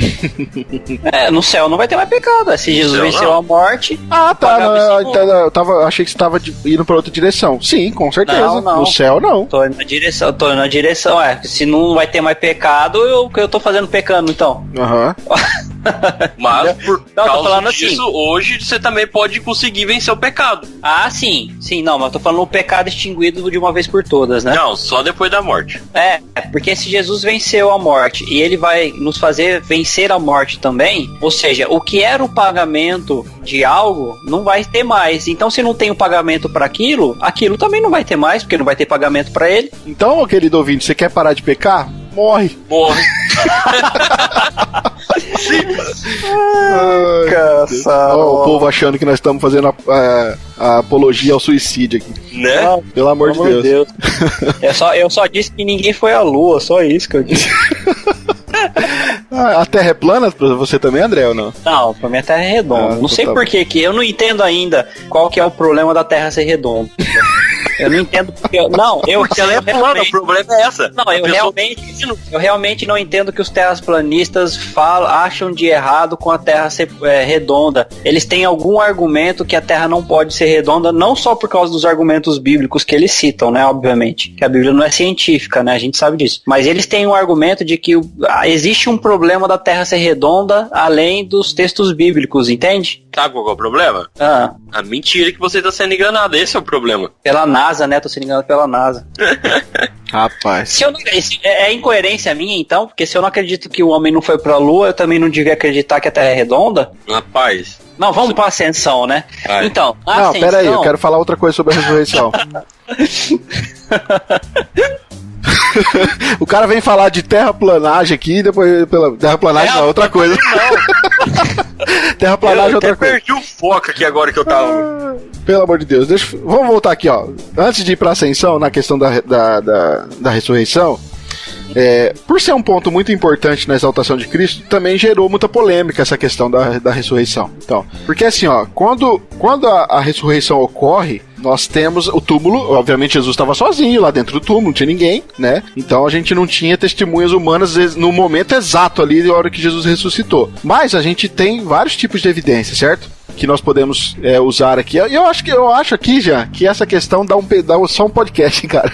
No céu não vai ter mais pecado. Se Jesus venceu a morte... Ah, tá. Achei que você estava indo para outra direção. Sim, com certeza. Não. No céu, não. Tô na direção. Se não vai ter mais pecado, o que eu tô fazendo pecando, então? Aham. Mas por causa disso, hoje você também pode conseguir vencer o pecado. Ah, sim. Sim, não, mas eu tô falando o pecado extinguido de uma vez por todas, né? Não, só depois da morte. Porque se Jesus venceu a morte e ele vai nos fazer vencer a morte também, ou seja, o que era o pagamento de algo não vai ter mais. Então, se não tem o pagamento para aquilo também não vai ter mais, porque não vai ter pagamento para ele. Então, querido ouvinte, você quer parar de pecar? Morre. O povo achando que nós estamos fazendo a apologia ao suicídio aqui. Né? Não, pelo amor de Deus. Eu só disse que ninguém foi à lua, só isso que eu disse. A Terra é plana pra você também, André, ou não? Não, pra mim a Terra é redonda. Não sei por que eu não entendo ainda qual que é o problema da Terra ser redonda. Eu não entendo porque... Não, Porque ela é plana, o problema é essa. Não, eu realmente não entendo que os terraplanistas acham de errado com a Terra ser redonda. Eles têm algum argumento que a Terra não pode ser redonda, não só por causa dos argumentos bíblicos que eles citam, né, obviamente. Que a Bíblia não é científica, né, a gente sabe disso. Mas eles têm um argumento de que existe um problema da Terra ser redonda além dos textos bíblicos, entende? Sabe qual é o problema? A mentira que você está sendo enganado, esse é o problema. Pela NASA, né, tô sendo enganado pela NASA. Rapaz. É incoerência minha, então? Porque se eu não acredito que o homem não foi pra Lua, eu também não devia acreditar que a Terra é redonda? Rapaz. Não, vamos pra ascensão, né? Vai. Então, Não, ascensão... pera aí, eu quero falar outra coisa sobre a ressurreição. O cara vem falar de terraplanagem aqui e depois... Terraplanagem não, outra coisa. Terraplanagem é outra coisa. Eu perdi o foco aqui agora que eu tava... Pelo amor de Deus, vamos voltar aqui, ó. Antes de ir pra ascensão, na questão da ressurreição, por ser um ponto muito importante na exaltação de Cristo, também gerou muita polêmica essa questão da ressurreição. Então, porque assim, ó, quando a ressurreição ocorre, nós temos o túmulo, obviamente Jesus estava sozinho lá dentro do túmulo, não tinha ninguém, né? Então a gente não tinha testemunhas humanas no momento exato ali, na hora que Jesus ressuscitou. Mas a gente tem vários tipos de evidência, certo? Que nós podemos usar aqui. Eu acho aqui já que essa questão dá só um podcast, cara.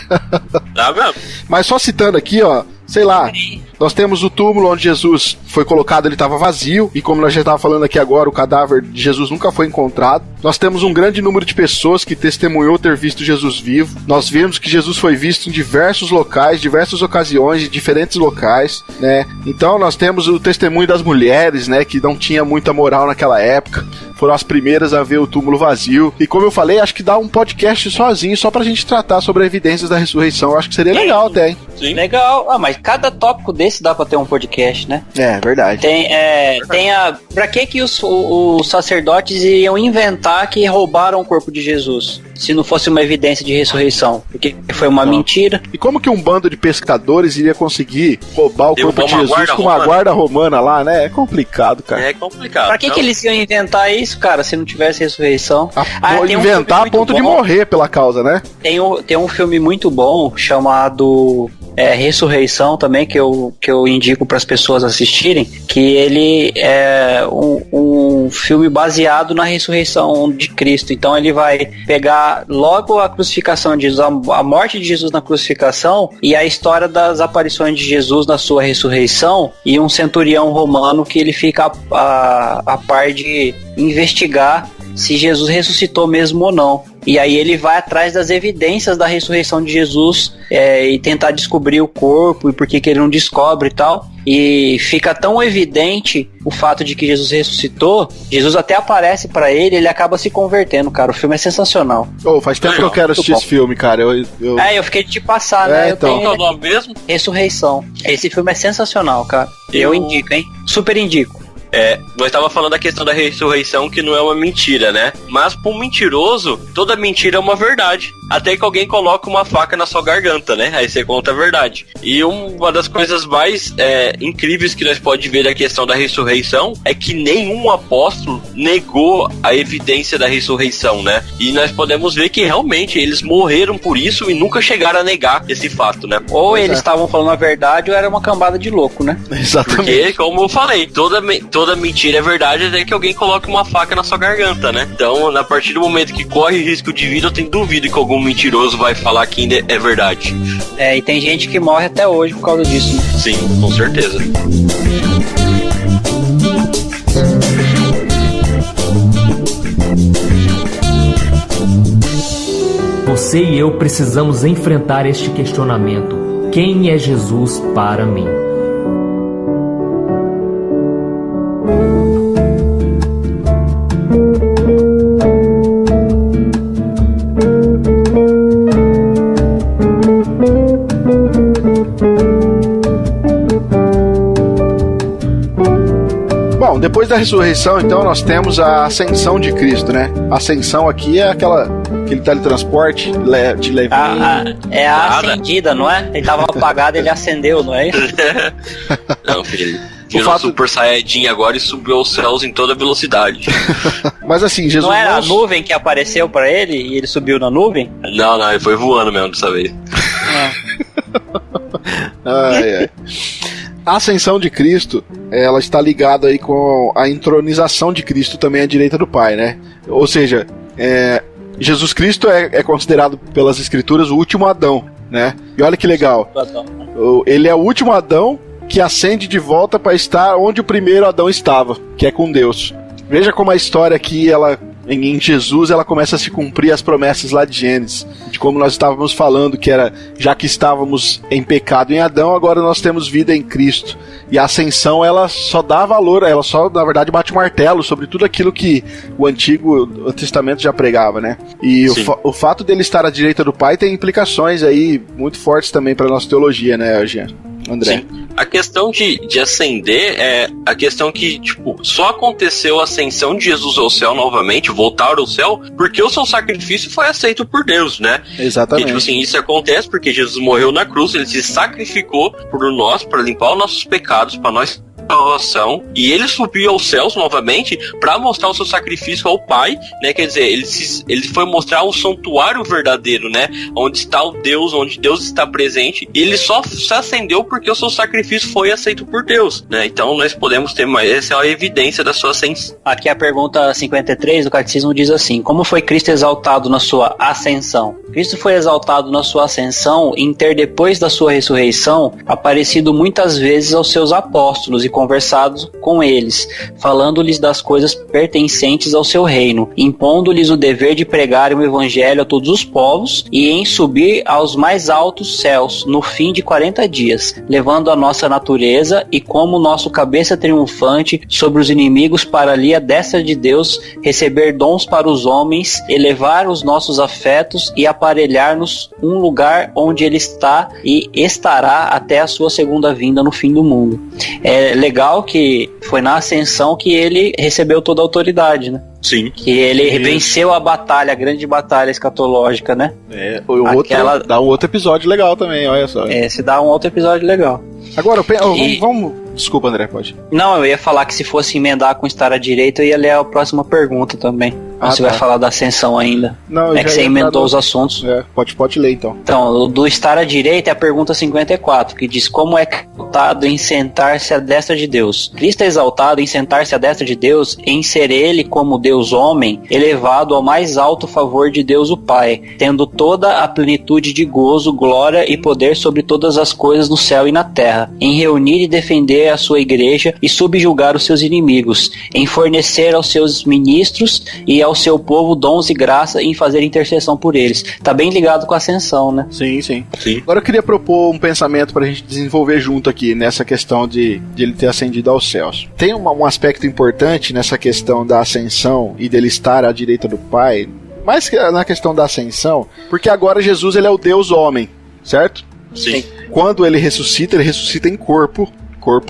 Tá mesmo? Mas só citando aqui, ó, sei lá, nós temos o túmulo onde Jesus foi colocado, ele estava vazio, e como nós já estávamos falando aqui agora, o cadáver de Jesus nunca foi encontrado. Nós temos um grande número de pessoas que testemunhou ter visto Jesus vivo. Nós vemos que Jesus foi visto em diversos locais, diversas ocasiões, em diferentes locais, né? Então nós temos o testemunho das mulheres, né, que não tinha muita moral naquela época. Foram as primeiras a ver o túmulo vazio. E como eu falei, acho que dá um podcast sozinho, só pra gente tratar sobre evidências da ressurreição. Eu acho que seria legal até, hein? Sim. Legal. Mas cada tópico desse dá pra ter um podcast, né? É, verdade. Pra que os sacerdotes iriam inventar que roubaram o corpo de Jesus? Se não fosse uma evidência de ressurreição. Porque foi uma mentira. E como que um bando de pescadores iria conseguir roubar o corpo de Jesus com uma guarda romana lá, né? É complicado, cara. É complicado. Pra que eles iam inventar isso, cara, se não tivesse ressurreição? Inventar a ponto de morrer pela causa, né? Tem um filme muito bom chamado Ressurreição também, que eu indico para as pessoas assistirem, que ele é um filme baseado na ressurreição de Cristo. Então ele vai pegar logo a crucificação de Jesus, a morte de Jesus na crucificação, e a história das aparições de Jesus na sua ressurreição, e um centurião romano que ele fica a par de investigar se Jesus ressuscitou mesmo ou não. E aí ele vai atrás das evidências da ressurreição de Jesus e tentar descobrir o corpo e por que ele não descobre e tal. E fica tão evidente o fato de que Jesus ressuscitou, Jesus até aparece pra ele acaba se convertendo, cara. O filme é sensacional. Faz tempo que eu quero assistir esse filme, cara. Eu fiquei de te passar, né? Então. Qual é o nome mesmo? Ressurreição. Esse filme é sensacional, cara. Eu indico, hein? Super indico. Nós estávamos falando da questão da ressurreição, que não é uma mentira, né? Mas para um mentiroso, toda mentira é uma verdade. Até que alguém coloca uma faca na sua garganta, né? Aí você conta a verdade. E uma das coisas mais incríveis que nós podemos ver da questão da ressurreição é que nenhum apóstolo negou a evidência da ressurreição, né? E nós podemos ver que realmente eles morreram por isso e nunca chegaram a negar esse fato, né? Ou eles estavam falando a verdade ou era uma cambada de louco, né? Exatamente. Porque, como eu falei, toda mentira é verdade até que alguém coloque uma faca na sua garganta, né? Então, a partir do momento que corre risco de vida, eu tenho dúvida que algum mentiroso vai falar que ainda é verdade. E tem gente que morre até hoje por causa disso, né? Sim, com certeza. Você e eu precisamos enfrentar este questionamento. Quem é Jesus para mim? Depois da ressurreição, então, nós temos a ascensão de Cristo, né? A ascensão aqui é aquele teletransporte de levar. É a acendida, não é? Ele tava apagado, ele acendeu, não é isso? Não, filho. Tirou um super saiyajin agora e subiu aos céus em toda velocidade. Mas assim, Jesus... Não era a nuvem que apareceu pra ele e ele subiu na nuvem? Não, ele foi voando mesmo dessa vez. Ai. A ascensão de Cristo, ela está ligada aí com a entronização de Cristo também à direita do Pai, né? Ou seja, Jesus Cristo é considerado pelas Escrituras o último Adão, né? E olha que legal. Ele é o último Adão que ascende de volta para estar onde o primeiro Adão estava, que é com Deus. Veja como a história aqui, em Jesus, ela começa a se cumprir as promessas lá de Gênesis, de como nós estávamos falando, que era, já que estávamos em pecado em Adão, agora nós temos vida em Cristo. E a ascensão, ela só dá valor, ela só, na verdade, bate o martelo sobre tudo aquilo que o Antigo Testamento já pregava, né? E o fato dele estar à direita do Pai tem implicações aí muito fortes também para a nossa teologia, né, Jean? André. Sim. A questão de ascender é a questão que, só aconteceu a ascensão de Jesus ao céu novamente, voltar ao céu, porque o seu sacrifício foi aceito por Deus, né? Exatamente. E, isso acontece porque Jesus morreu na cruz, ele se sacrificou por nós, para limpar os nossos pecados, para nós salvação, e ele subiu aos céus novamente para mostrar o seu sacrifício ao Pai, né? Quer dizer, ele foi mostrar o santuário verdadeiro, né? Onde está o Deus, onde Deus está presente, e ele só se ascendeu porque o seu sacrifício foi aceito por Deus, né? Então nós podemos ter mais, essa é a evidência da sua ascensão. Aqui a pergunta 53 do Catecismo diz assim: como foi Cristo exaltado na sua ascensão? Cristo foi exaltado na sua ascensão em ter, depois da sua ressurreição, aparecido muitas vezes aos seus apóstolos e conversado com eles, falando-lhes das coisas pertencentes ao seu reino, impondo-lhes o dever de pregar o evangelho a todos os povos e em subir aos mais altos céus no fim de 40 dias, levando a nossa natureza e como nosso cabeça triunfante sobre os inimigos para ali a destra de Deus, receber dons para os homens, elevar os nossos afetos e aparelhar-nos um lugar onde ele está e estará até a sua segunda vinda no fim do mundo. É legal que foi na ascensão que ele recebeu toda a autoridade, né? Sim. Que ele venceu a batalha, a grande batalha escatológica, né? Dá um outro episódio legal também, olha só. Se dá um outro episódio legal. Agora, vamos... Desculpa, André, pode. Não, eu ia falar que se fosse emendar com estar à direita, eu ia ler a próxima pergunta também. Você vai falar da ascensão ainda. Não, que você emendou os assuntos. Pode ler então. Então, do estar à direita é a pergunta 54, que diz: como é exaltado em sentar-se à destra de Deus? Cristo é exaltado em sentar-se à destra de Deus, em ser ele, como Deus homem, elevado ao mais alto favor de Deus o Pai, tendo toda a plenitude de gozo, glória e poder sobre todas as coisas no céu e na terra, em reunir e defender a sua igreja e subjugar os seus inimigos, em fornecer aos seus ministros e ao seu povo dons e graça, e em fazer intercessão por eles. Tá bem ligado com a ascensão, né? Sim. Agora eu queria propor um pensamento pra gente desenvolver junto aqui nessa questão de ele ter ascendido aos céus. Tem um aspecto importante nessa questão da ascensão e dele estar à direita do Pai, mais que na questão da ascensão, porque agora Jesus, ele é o Deus homem, certo? Sim. Quando ele ressuscita em corpo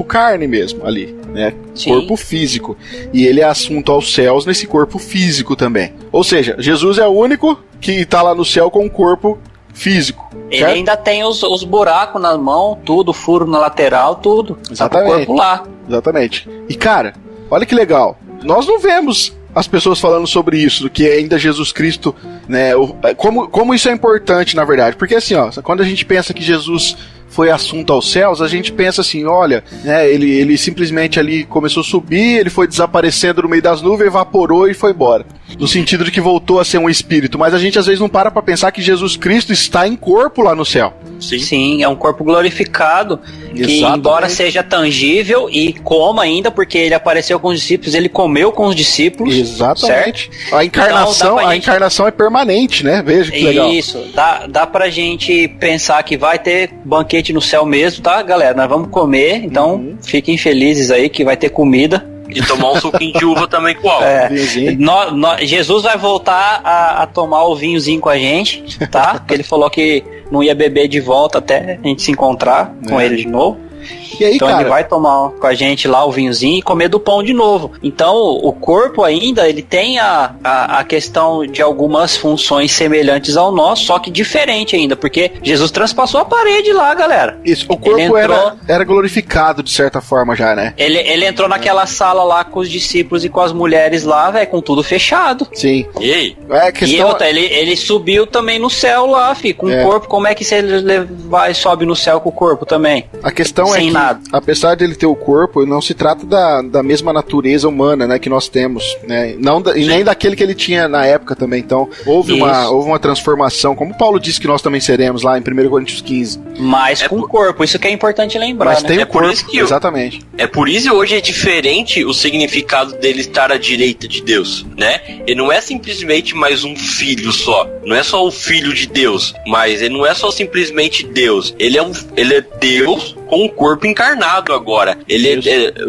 carne mesmo ali, né? Sim. Corpo físico. E ele é assunto aos céus nesse corpo físico também. Ou seja, Jesus é o único que está lá no céu com um corpo físico. Ele ainda tem os buracos na mão, tudo, furo na lateral, tudo. Exatamente. Tá com o corpo lá. Exatamente. E cara, olha que legal. Nós não vemos as pessoas falando sobre isso, do que ainda Jesus Cristo, né? Como isso é importante, na verdade. Porque assim, quando a gente pensa que Jesus foi assunto aos céus, a gente pensa assim, olha, né, ele simplesmente ali começou a subir, ele foi desaparecendo no meio das nuvens, evaporou e foi embora. No sentido de que voltou a ser um espírito. Mas a gente às vezes não para pensar que Jesus Cristo está em corpo lá no céu. Sim, é um corpo glorificado, que Exatamente. Embora seja tangível e coma ainda, porque ele apareceu com os discípulos, ele comeu com os discípulos. Exatamente. Certo? A encarnação é permanente, né? Veja que legal. Isso, dá pra gente pensar que vai ter banquete no céu mesmo, tá, galera? Nós vamos comer, então fiquem felizes aí que vai ter comida. E tomar um suquinho de uva também com álcool. Jesus vai voltar a tomar o vinhozinho com a gente, tá? Porque ele falou que não ia beber de volta até a gente se encontrar com ele de novo. E aí, então cara, ele vai tomar com a gente lá o vinhozinho e comer do pão de novo. Então o corpo ainda, ele tem a questão de algumas funções semelhantes ao nosso, só que diferente ainda, porque Jesus transpassou a parede lá, galera. Isso, o corpo era glorificado de certa forma já, né? Ele entrou naquela sala lá com os discípulos e com as mulheres lá, velho, com tudo fechado. Sim. E aí? E outra, ele subiu também no céu lá, com o corpo. Como é que você vai e sobe no céu com o corpo também? A questão sem é que, nada. apesar dele ter o corpo, não se trata da mesma natureza humana, né, que nós temos, né? E nem daquele que ele tinha na época também. Então, houve uma transformação, como Paulo disse que nós também seremos lá em 1 Coríntios 15. Mas com o corpo, isso que é importante lembrar. Mas né? tem o corpo, exatamente. É por isso que hoje é diferente o significado dele estar à direita de Deus, né? Ele não é simplesmente mais um filho só. Não é só o filho de Deus, mas ele não é só simplesmente Deus. Ele é Deus com um corpo encarnado agora.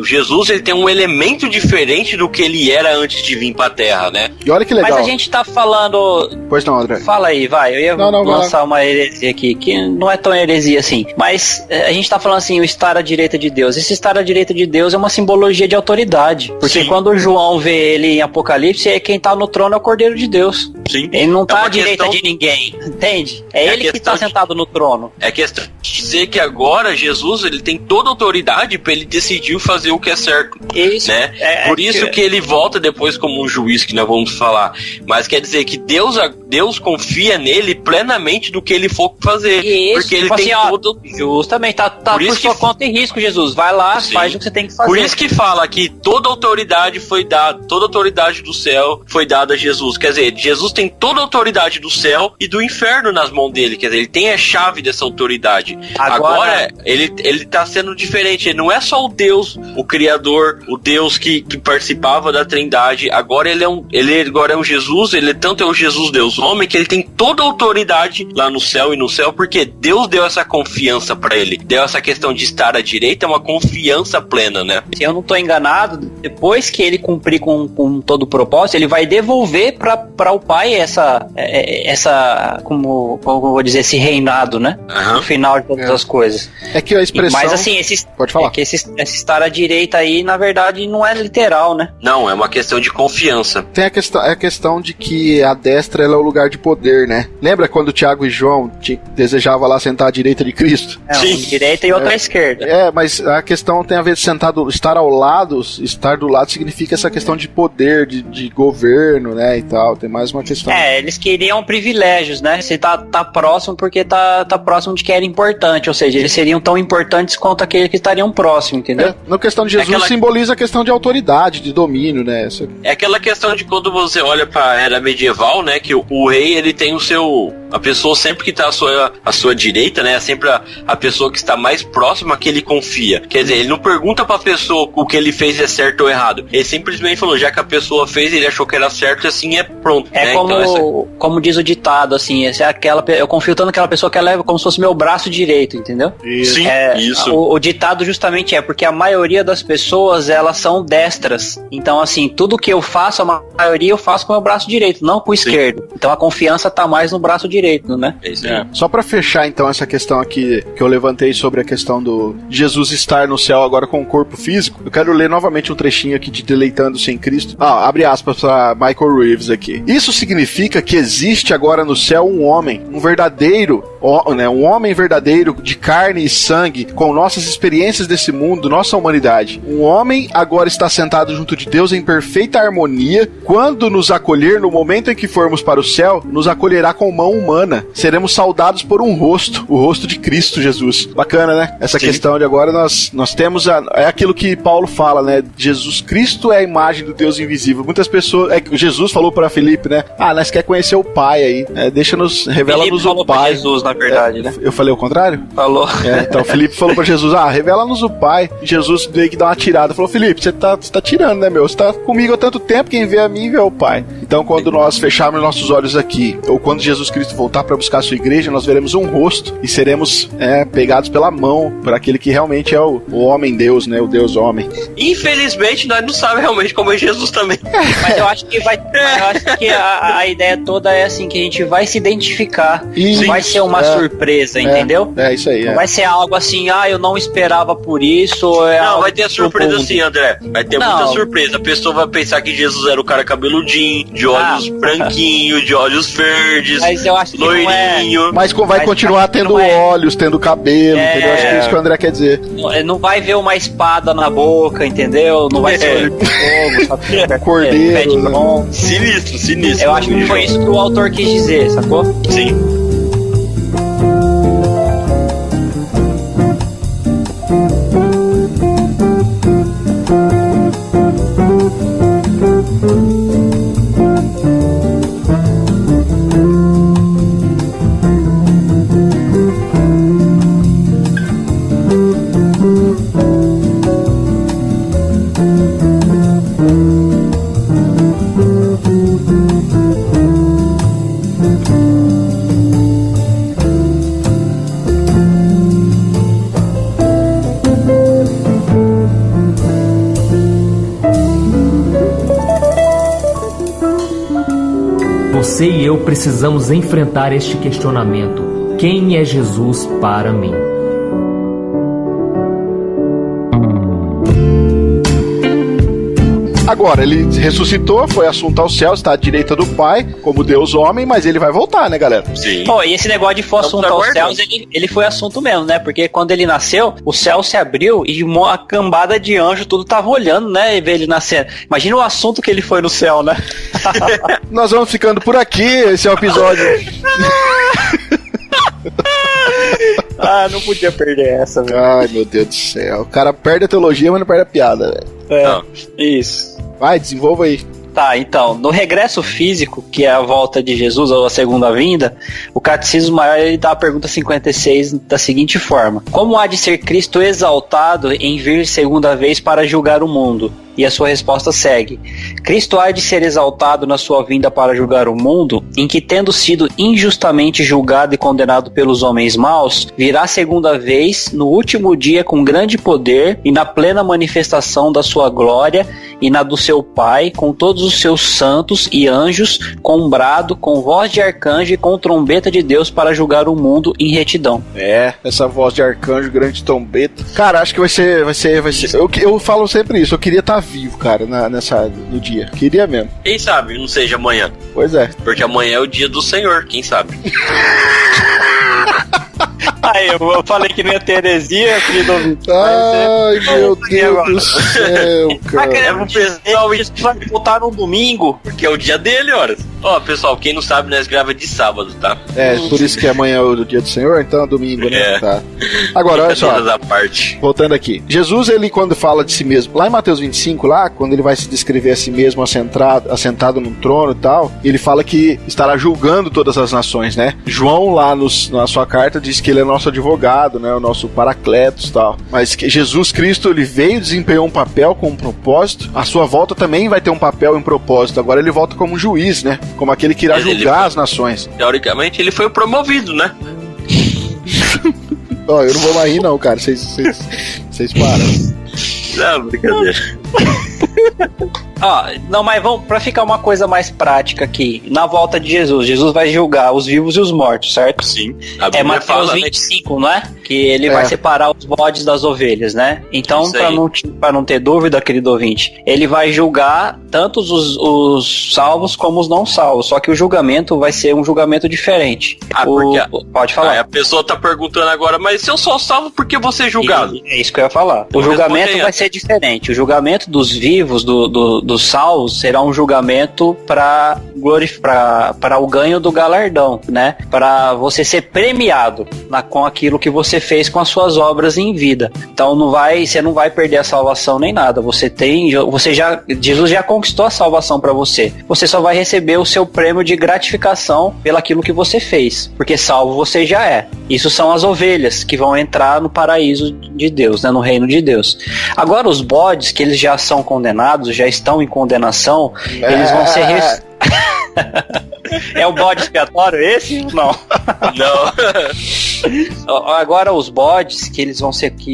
Jesus, ele tem um elemento diferente do que ele era antes de vir pra Terra, né? E olha que legal. Mas a gente tá falando... Pois não, André. Fala aí, vai. Eu ia lançar uma heresia aqui, que não é tão heresia assim. Mas a gente tá falando assim, o estar à direita de Deus. Esse estar à direita de Deus é uma simbologia de autoridade. Porque quando o João vê ele em Apocalipse, quem tá no trono é o Cordeiro de Deus. Sim. Ele não tá à direita de ninguém, entende? É ele que tá sentado no trono. É questão de dizer que agora Jesus, ele tem toda a autoridade pra ele decidir fazer o que é certo. Isso. Né? Por isso que ele volta depois como um juiz, que nós vamos falar. Mas quer dizer que Deus confia nele plenamente do que ele for fazer. Isso, porque ele tipo tem assim, todo... Justamente, tá por sua conta e risco, Jesus. Vai lá, faz o que você tem que fazer. Por isso que fala que toda a autoridade foi dada, toda a autoridade do céu foi dada a Jesus. Quer dizer, Jesus tem toda a autoridade do céu e do inferno nas mãos dele. Quer dizer, ele tem a chave dessa autoridade. Agora ele tá sendo diferente. Ele não é só o Deus, o Criador, o Deus que participava da Trindade. Agora ele agora é um Jesus. Ele tanto é o Jesus Deus homem, que ele tem toda a autoridade lá no céu e no céu, porque Deus deu essa confiança pra ele. Deu essa questão de estar à direita, é uma confiança plena, né? Se eu não tô enganado, depois que ele cumprir com todo o propósito, ele vai devolver pra o Pai essa como eu vou dizer, esse reinado, né? No final de todas as coisas. É que a expressão... Mas assim, pode falar. É que esse estar à direita aí, na verdade, não é literal, né? Não, é uma questão de confiança. Tem a questão de que a destra ela é o lugar de poder, né? Lembra quando Tiago e João desejavam lá sentar à direita de Cristo? Sim. Uma direita e outra à esquerda. Mas a questão tem a ver estar ao lado, estar do lado significa essa questão de poder, de governo, né, e tal. Tem mais uma questão. Eles queriam privilégios, né? Você tá próximo porque tá próximo de que era importante, ou seja, eles seriam tão importantes quanto aqueles que estariam próximos, entendeu? Na questão de Jesus simboliza a questão de autoridade, de domínio, né? É aquela questão de quando você olha pra era medieval, né, que o rei, ele tem a pessoa sempre que tá à sua direita, né, é sempre a pessoa que está mais próxima que ele confia. Quer dizer, ele não pergunta pra pessoa o que ele fez é certo ou errado. Ele simplesmente falou, já que a pessoa fez, ele achou que era certo, assim é pronto. É, né? Como diz o ditado, assim, eu confio tanto naquela pessoa que ela é como se fosse meu braço direito, entendeu? Sim, isso. O ditado justamente porque a maioria das pessoas, elas são destras. Então, assim, tudo que eu faço, a maioria eu faço com o meu braço direito, não com o esquerdo. Então a confiança tá mais no braço direito, né? Só pra fechar, então, essa questão aqui que eu levantei sobre a questão do Jesus estar no céu agora com o corpo físico, eu quero ler novamente um trechinho aqui de Deleitando-se em Cristo. Abre aspas pra Michael Reeves aqui. Isso significa que existe agora no céu um homem, um verdadeiro, um homem verdadeiro de carne e sangue, com nossas experiências desse mundo, nossa humanidade. Um homem agora está sentado junto de Deus em perfeita harmonia. Quando nos acolher, no momento em que formos para o céu, nos acolherá com mão humana. Seremos saudados por um rosto, o rosto de Cristo Jesus. Bacana, né? Essa questão de agora nós temos é aquilo que Paulo fala, né? Jesus Cristo é a imagem do Deus invisível. Muitas pessoas, Jesus falou para Filipe, né? Nós quer conhecer o Pai aí, revela-nos o Pai. Jesus, na verdade, né? Eu falei o contrário? Falou. Então Filipe falou para Jesus, revela-nos o Pai. E Jesus veio que dar uma tirada, falou, Filipe, você tá tirando, né, meu? Você tá comigo há tanto tempo, quem vê a mim vê o Pai. Então, quando nós fecharmos nossos olhos aqui, ou quando Jesus Cristo voltar para buscar a sua igreja, nós veremos um rosto e seremos pegados pela mão por aquele que realmente é o homem-deus, né? O Deus-homem. Infelizmente, nós não sabemos realmente como é Jesus também. Mas eu acho que a ideia toda é assim, que a gente vai se identificar. Isso, vai ser uma surpresa, entendeu? É isso aí. Não vai ser algo assim, eu não esperava por isso. Não, vai ter a surpresa sim, André. Vai ter muita surpresa. A pessoa vai pensar que Jesus era o cara cabeludinho, de olhos branquinhos, de olhos verdes, mas eu acho que loirinho. Mas vai continuar tendo olhos, tendo cabelo, entendeu? Acho que é isso que o André quer dizer. Não vai ver uma espada na boca, entendeu? Não vai ser olho de fogo, sabe? Cordeiro. Né? Sinistro. Eu acho que foi isso que o autor quis dizer, sacou? Sim. Você e eu precisamos enfrentar este questionamento. Quem é Jesus para mim? Agora, ele ressuscitou, foi assunto ao céu, está à direita do Pai, como Deus homem, mas ele vai voltar, né, galera? Sim. Pô, e esse negócio de for assunto aos céus, ele foi assunto mesmo, né? Porque quando ele nasceu, o céu se abriu e uma cambada de anjo tudo tava olhando, né? E ver ele nascendo. Imagina o assunto que ele foi no céu, né? Nós vamos ficando por aqui, esse é o episódio. Não podia perder essa, velho. Ai, meu Deus do céu. O cara perde a teologia, mas não perde a piada, velho. Isso. Vai, desenvolva aí. Tá, então, no regresso físico, que é a volta de Jesus ou a segunda vinda, o Catecismo Maior ele dá a pergunta 56 da seguinte forma: como há de ser Cristo exaltado em vir segunda vez para julgar o mundo? E a sua resposta segue: Cristo há de ser exaltado na sua vinda para julgar o mundo, em que, tendo sido injustamente julgado e condenado pelos homens maus, virá segunda vez no último dia com grande poder e na plena manifestação da sua glória e na do seu Pai, com todos os seus santos e anjos, com um brado, com voz de arcanjo e com trombeta de Deus para julgar o mundo em retidão. Essa voz de arcanjo, grande trombeta. Cara, acho que vai ser. Eu falo sempre isso, eu queria estar vivo, cara, no dia. Queria mesmo. Quem sabe não seja amanhã. Pois é. Porque amanhã é o dia do Senhor, quem sabe? Aí, eu falei que não ia ter heresia, querido ouvinte. Ai, meu Deus do céu, cara. O pessoal vai voltar no domingo, porque é o dia dele, horas. Pessoal, quem não sabe, nós grava de sábado, tá? Por isso que amanhã é o dia do Senhor, então é domingo, né? Tá. Agora, olha só. Voltando aqui. Jesus, ele quando fala de si mesmo, lá em Mateus 25, lá, quando ele vai se descrever a si mesmo assentado num trono e tal, ele fala que estará julgando todas as nações, né? João, lá na sua carta, diz que ele é nosso advogado, né? O nosso paracletos e tal. Mas que Jesus Cristo, ele veio, desempenhou um papel com um propósito. A sua volta também vai ter um papel e um propósito. Agora ele volta como juiz, né? Como aquele que irá julgar as nações. Teoricamente, ele foi promovido, né? Eu não vou mais rir, não, cara. Vocês param. Não, brincadeira. Não, mas vamos, pra ficar uma coisa mais prática aqui, na volta de Jesus vai julgar os vivos e os mortos, certo? Sim. É Mateus 25, não é? Que ele vai separar os bodes das ovelhas, né? Então, pra não ter dúvida, querido ouvinte, ele vai julgar tanto os salvos como os não salvos, só que o julgamento vai ser um julgamento diferente. Pode falar. A pessoa tá perguntando agora, mas se eu sou salvo, por que vou ser julgado? É isso que eu ia falar. O julgamento vai ser diferente. O julgamento dos vivos, dos salvos, será um julgamento para o ganho do galardão, né? Para você ser premiado com aquilo que você fez com as suas obras em vida. Então você não vai perder a salvação nem nada. Jesus já conquistou a salvação para você. Você só vai receber o seu prêmio de gratificação pelaquilo que você fez, porque salvo você já é. Isso são as ovelhas que vão entrar no paraíso de Deus, né? No reino de Deus. Agora os bodes, que eles já são condenados, já estão em condenação, eles vão ser É o bode expiatório esse? Não. Não. Agora os bodes que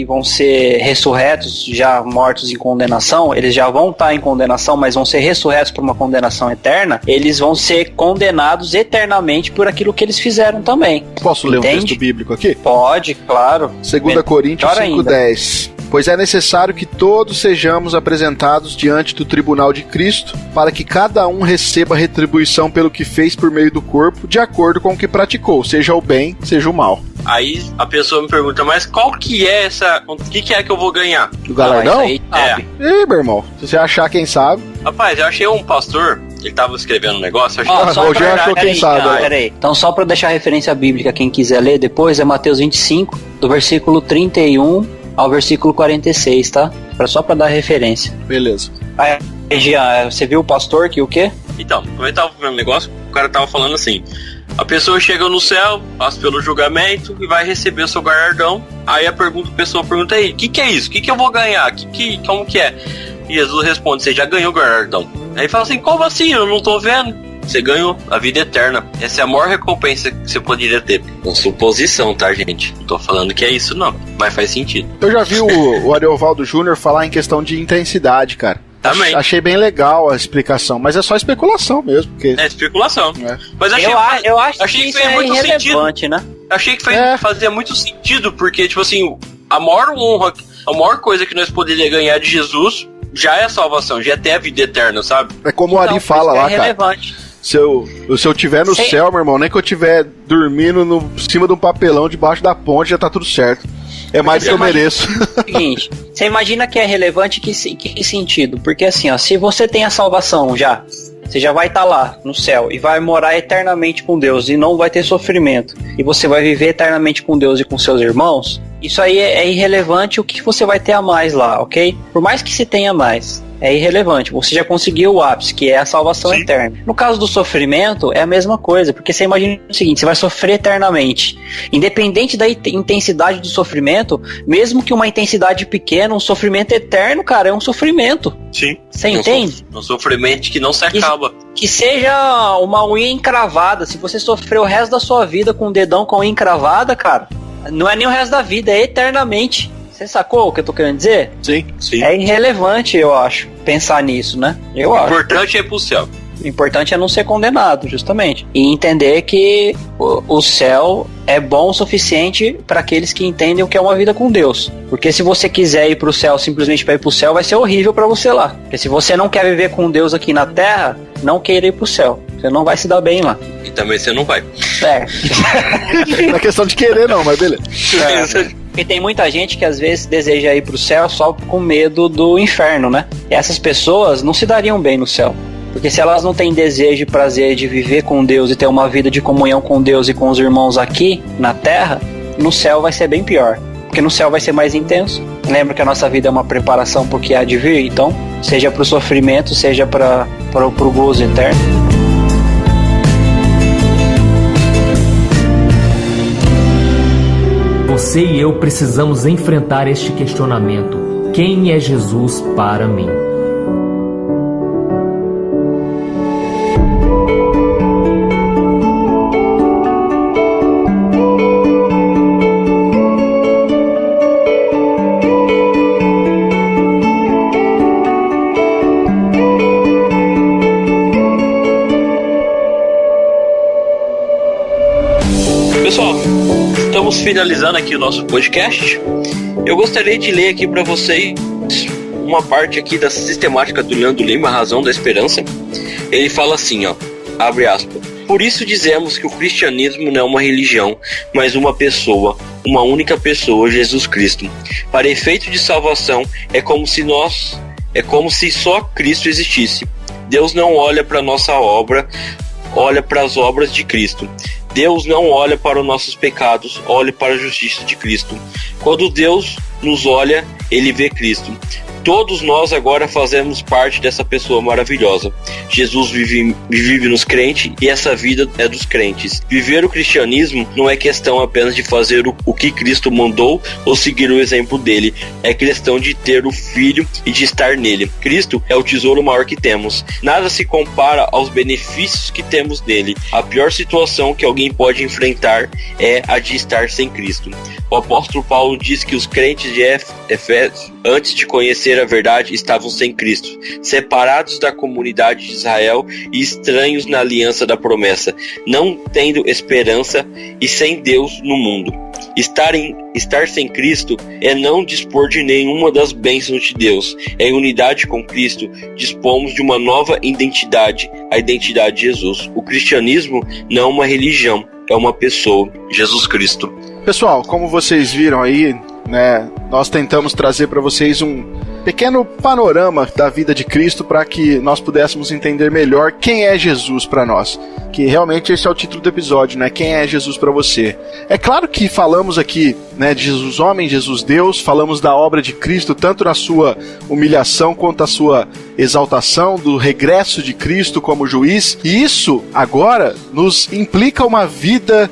vão ser ressurretos, já mortos em condenação, eles já vão estar em condenação, mas vão ser ressurretos por uma condenação eterna, eles vão ser condenados eternamente por aquilo que eles fizeram também. Posso ler um Entende? texto bíblico aqui? Pode, claro. 2 Coríntios Melhor ainda. 5:10. Pois é necessário que todos sejamos apresentados diante do tribunal de Cristo, para que cada um receba retribuição pelo que fez por meio do corpo, de acordo com o que praticou, seja o bem, seja o mal. Aí a pessoa me pergunta, mas qual que é o que é que eu vou ganhar? O galardão? Isso aí, sabe. Ih, meu irmão, se você achar, quem sabe. Rapaz, eu achei um pastor, ele tava escrevendo um negócio, eu achei Ó, só o Jean achou quem sabe. Peraí. Então, só para deixar a referência bíblica, quem quiser ler depois, é Mateus 25, do versículo 31 ao versículo 46, tá? Só para dar referência. Beleza. Aí, Jean, você viu o pastor que o quê? Então, quando eu tava vendo o negócio, o cara tava falando assim: a pessoa chega no céu, passa pelo julgamento e vai receber o seu galardão. Aí a pessoa pergunta aí, o que é isso? O que eu vou ganhar? Como que é? E Jesus responde, você já ganhou o galardão. Aí fala assim, como assim? Eu não tô vendo. Você ganhou a vida eterna. Essa é a maior recompensa que você poderia ter. Uma suposição, tá, gente? Não tô falando que é isso, não. Mas faz sentido. Eu já vi o Ariovaldo Júnior falar em questão de intensidade, cara. Também. Achei bem legal a explicação, mas é só especulação mesmo. Porque... É especulação. É. Mas Eu acho achei que que isso fez é muito irrelevante, sentido. né? Achei que fazia muito sentido, porque, tipo assim, a maior honra, a maior coisa que nós poderíamos ganhar de Jesus já é a salvação, já é até a vida eterna, sabe? É como o Ari fala lá, cara. Relevante. Se eu tiver no céu, meu irmão, nem que eu tiver dormindo em cima de um papelão debaixo da ponte, já tá tudo certo. É mais do que eu mereço. Seguinte, você imagina que é relevante que sentido? Porque assim, ó, se você tem a salvação já, você já vai estar lá no céu e vai morar eternamente com Deus e não vai ter sofrimento, e você vai viver eternamente com Deus e com seus irmãos, isso aí é irrelevante o que você vai ter a mais lá, ok? Por mais que se tenha mais, é irrelevante. Você já conseguiu o ápice, que é a salvação Sim. eterna. No caso do sofrimento, é a mesma coisa, porque você imagina o seguinte, você vai sofrer eternamente. Independente da intensidade do sofrimento, mesmo que uma intensidade pequena, um sofrimento eterno, cara, é um sofrimento. Sim. Você entende? Um sofrimento que não se acaba. Que seja uma unha encravada. Se você sofrer o resto da sua vida com o dedão com a unha encravada, cara, não é nem o resto da vida, é eternamente. Você sacou o que eu tô querendo dizer? Sim. Sim. É irrelevante, eu acho, pensar nisso, né? Eu O acho. importante é ir pro céu. O importante é não ser condenado, justamente. E entender que o céu é bom o suficiente para aqueles que entendem o que é uma vida com Deus. Porque se você quiser ir pro céu simplesmente para ir pro céu, vai ser horrível para você lá. Porque se você não quer viver com Deus aqui na terra, não queira ir pro céu. Você não vai se dar bem lá. E também você não vai. É. Não é questão de querer, não, mas beleza. Porque tem muita gente que às vezes deseja ir pro céu só com medo do inferno, né? E essas pessoas não se dariam bem no céu. Porque se elas não têm desejo e prazer de viver com Deus e ter uma vida de comunhão com Deus e com os irmãos aqui na terra, no céu vai ser bem pior. Porque no céu vai ser mais intenso. Lembra que a nossa vida é uma preparação pro que há de vir? Então, seja pro sofrimento, seja pro gozo eterno. Você e eu precisamos enfrentar este questionamento: quem é Jesus para mim? Pessoal, estamos finalizando aqui o nosso podcast. Eu gostaria de ler aqui para vocês uma parte aqui da sistemática do Leandro Lima, A Razão da Esperança. Ele fala assim, ó, abre aspas: por isso dizemos que o cristianismo não é uma religião, mas uma pessoa, uma única pessoa, Jesus Cristo. Para efeito de salvação, é como se só Cristo existisse. Deus não olha para nossa obra, olha para as obras de Cristo. Deus não olha para os nossos pecados, olha para a justiça de Cristo. Quando Deus nos olha, Ele vê Cristo. Todos nós agora fazemos parte dessa pessoa maravilhosa. Jesus vive nos crentes e essa vida é dos crentes. Viver o cristianismo não é questão apenas de fazer o que Cristo mandou ou seguir o exemplo dele. É questão de ter o Filho e de estar nele. Cristo é o tesouro maior que temos. Nada se compara aos benefícios que temos nele. A pior situação que alguém pode enfrentar é a de estar sem Cristo. O apóstolo Paulo diz que os crentes de Éfeso, antes de conhecer a verdade, estavam sem Cristo, separados da comunidade de Israel e estranhos na aliança da promessa, não tendo esperança e sem Deus no mundo. Estar sem Cristo é não dispor de nenhuma das bênçãos de Deus. Em unidade com Cristo, dispomos de uma nova identidade, a identidade de Jesus. O cristianismo não é uma religião, é uma pessoa, Jesus Cristo. Pessoal, como vocês viram aí, né, nós tentamos trazer para vocês um pequeno panorama da vida de Cristo para que nós pudéssemos entender melhor quem é Jesus para nós. Que realmente esse é o título do episódio, né? Quem é Jesus para você? É claro que falamos aqui, né, de Jesus homem, Jesus Deus, falamos da obra de Cristo, tanto na sua humilhação quanto a sua exaltação, do regresso de Cristo como juiz, e isso agora nos implica uma vida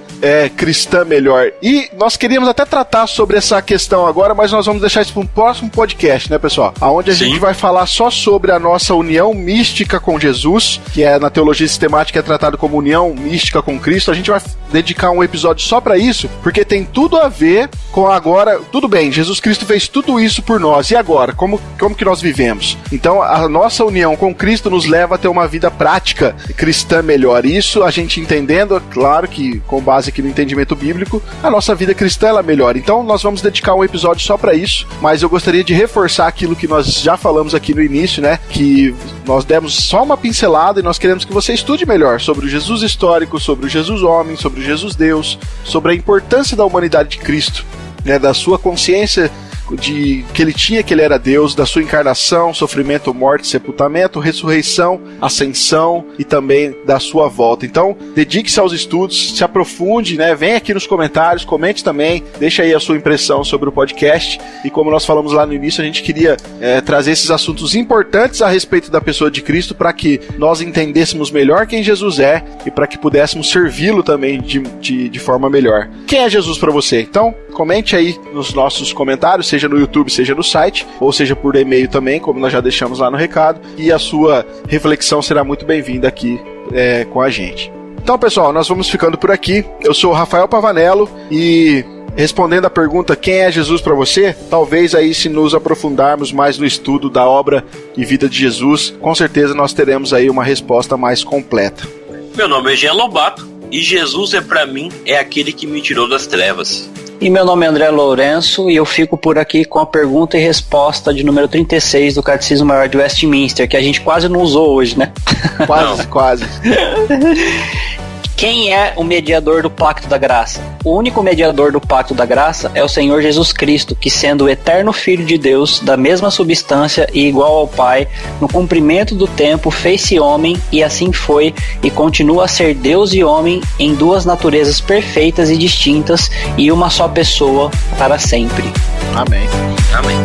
cristã melhor. E nós queríamos até tratar sobre essa questão agora, mas nós vamos deixar isso para um próximo podcast, né, pessoal? Onde a gente vai falar só sobre a nossa união mística com Jesus, que na teologia sistemática é tratado como união mística com Cristo. A gente vai dedicar um episódio só para isso, porque tem tudo a ver com agora. Tudo bem, Jesus Cristo fez tudo isso por nós, e agora? Como que nós vivemos? Então a nossa união com Cristo nos leva a ter uma vida prática cristã melhor. Isso a gente entendendo, claro que com base aqui no entendimento bíblico, a nossa vida cristã ela melhora. Então nós vamos dedicar um episódio só para isso, mas eu gostaria de reforçar aquilo que nós já falamos aqui no início, né? Que nós demos só uma pincelada e nós queremos que você estude melhor sobre o Jesus histórico, sobre o Jesus homem, sobre o Jesus Deus, sobre a importância da humanidade de Cristo, né? Da sua consciência de que ele tinha, que ele era Deus, da sua encarnação, sofrimento, morte, sepultamento, ressurreição, ascensão e também da sua volta. Então, dedique-se aos estudos, se aprofunde, né? Vem aqui nos comentários, comente também, deixa aí a sua impressão sobre o podcast. E como nós falamos lá no início, a gente queria trazer esses assuntos importantes a respeito da pessoa de Cristo para que nós entendêssemos melhor quem Jesus é e para que pudéssemos servi-lo também de forma melhor. Quem é Jesus para você? Então, comente aí nos nossos comentários, seja no YouTube, seja no site, ou seja por e-mail também, como nós já deixamos lá no recado, e a sua reflexão será muito bem-vinda aqui com a gente. Então, pessoal, nós vamos ficando por aqui. Eu sou o Rafael Pavanello e respondendo a pergunta quem é Jesus para você, talvez aí se nos aprofundarmos mais no estudo da obra e vida de Jesus, com certeza nós teremos aí uma resposta mais completa. Meu nome é Jean Lobato e Jesus para mim é aquele que me tirou das trevas. E meu nome é André Lourenço e eu fico por aqui com a pergunta e resposta de número 36 do Catecismo Maior de Westminster, que a gente quase não usou hoje, né? Quase. Quem é o mediador do Pacto da Graça? O único mediador do Pacto da Graça é o Senhor Jesus Cristo, que sendo o eterno Filho de Deus, da mesma substância e igual ao Pai, no cumprimento do tempo fez-se homem e assim foi e continua a ser Deus e homem em duas naturezas perfeitas e distintas e uma só pessoa para sempre. Amém. Amém.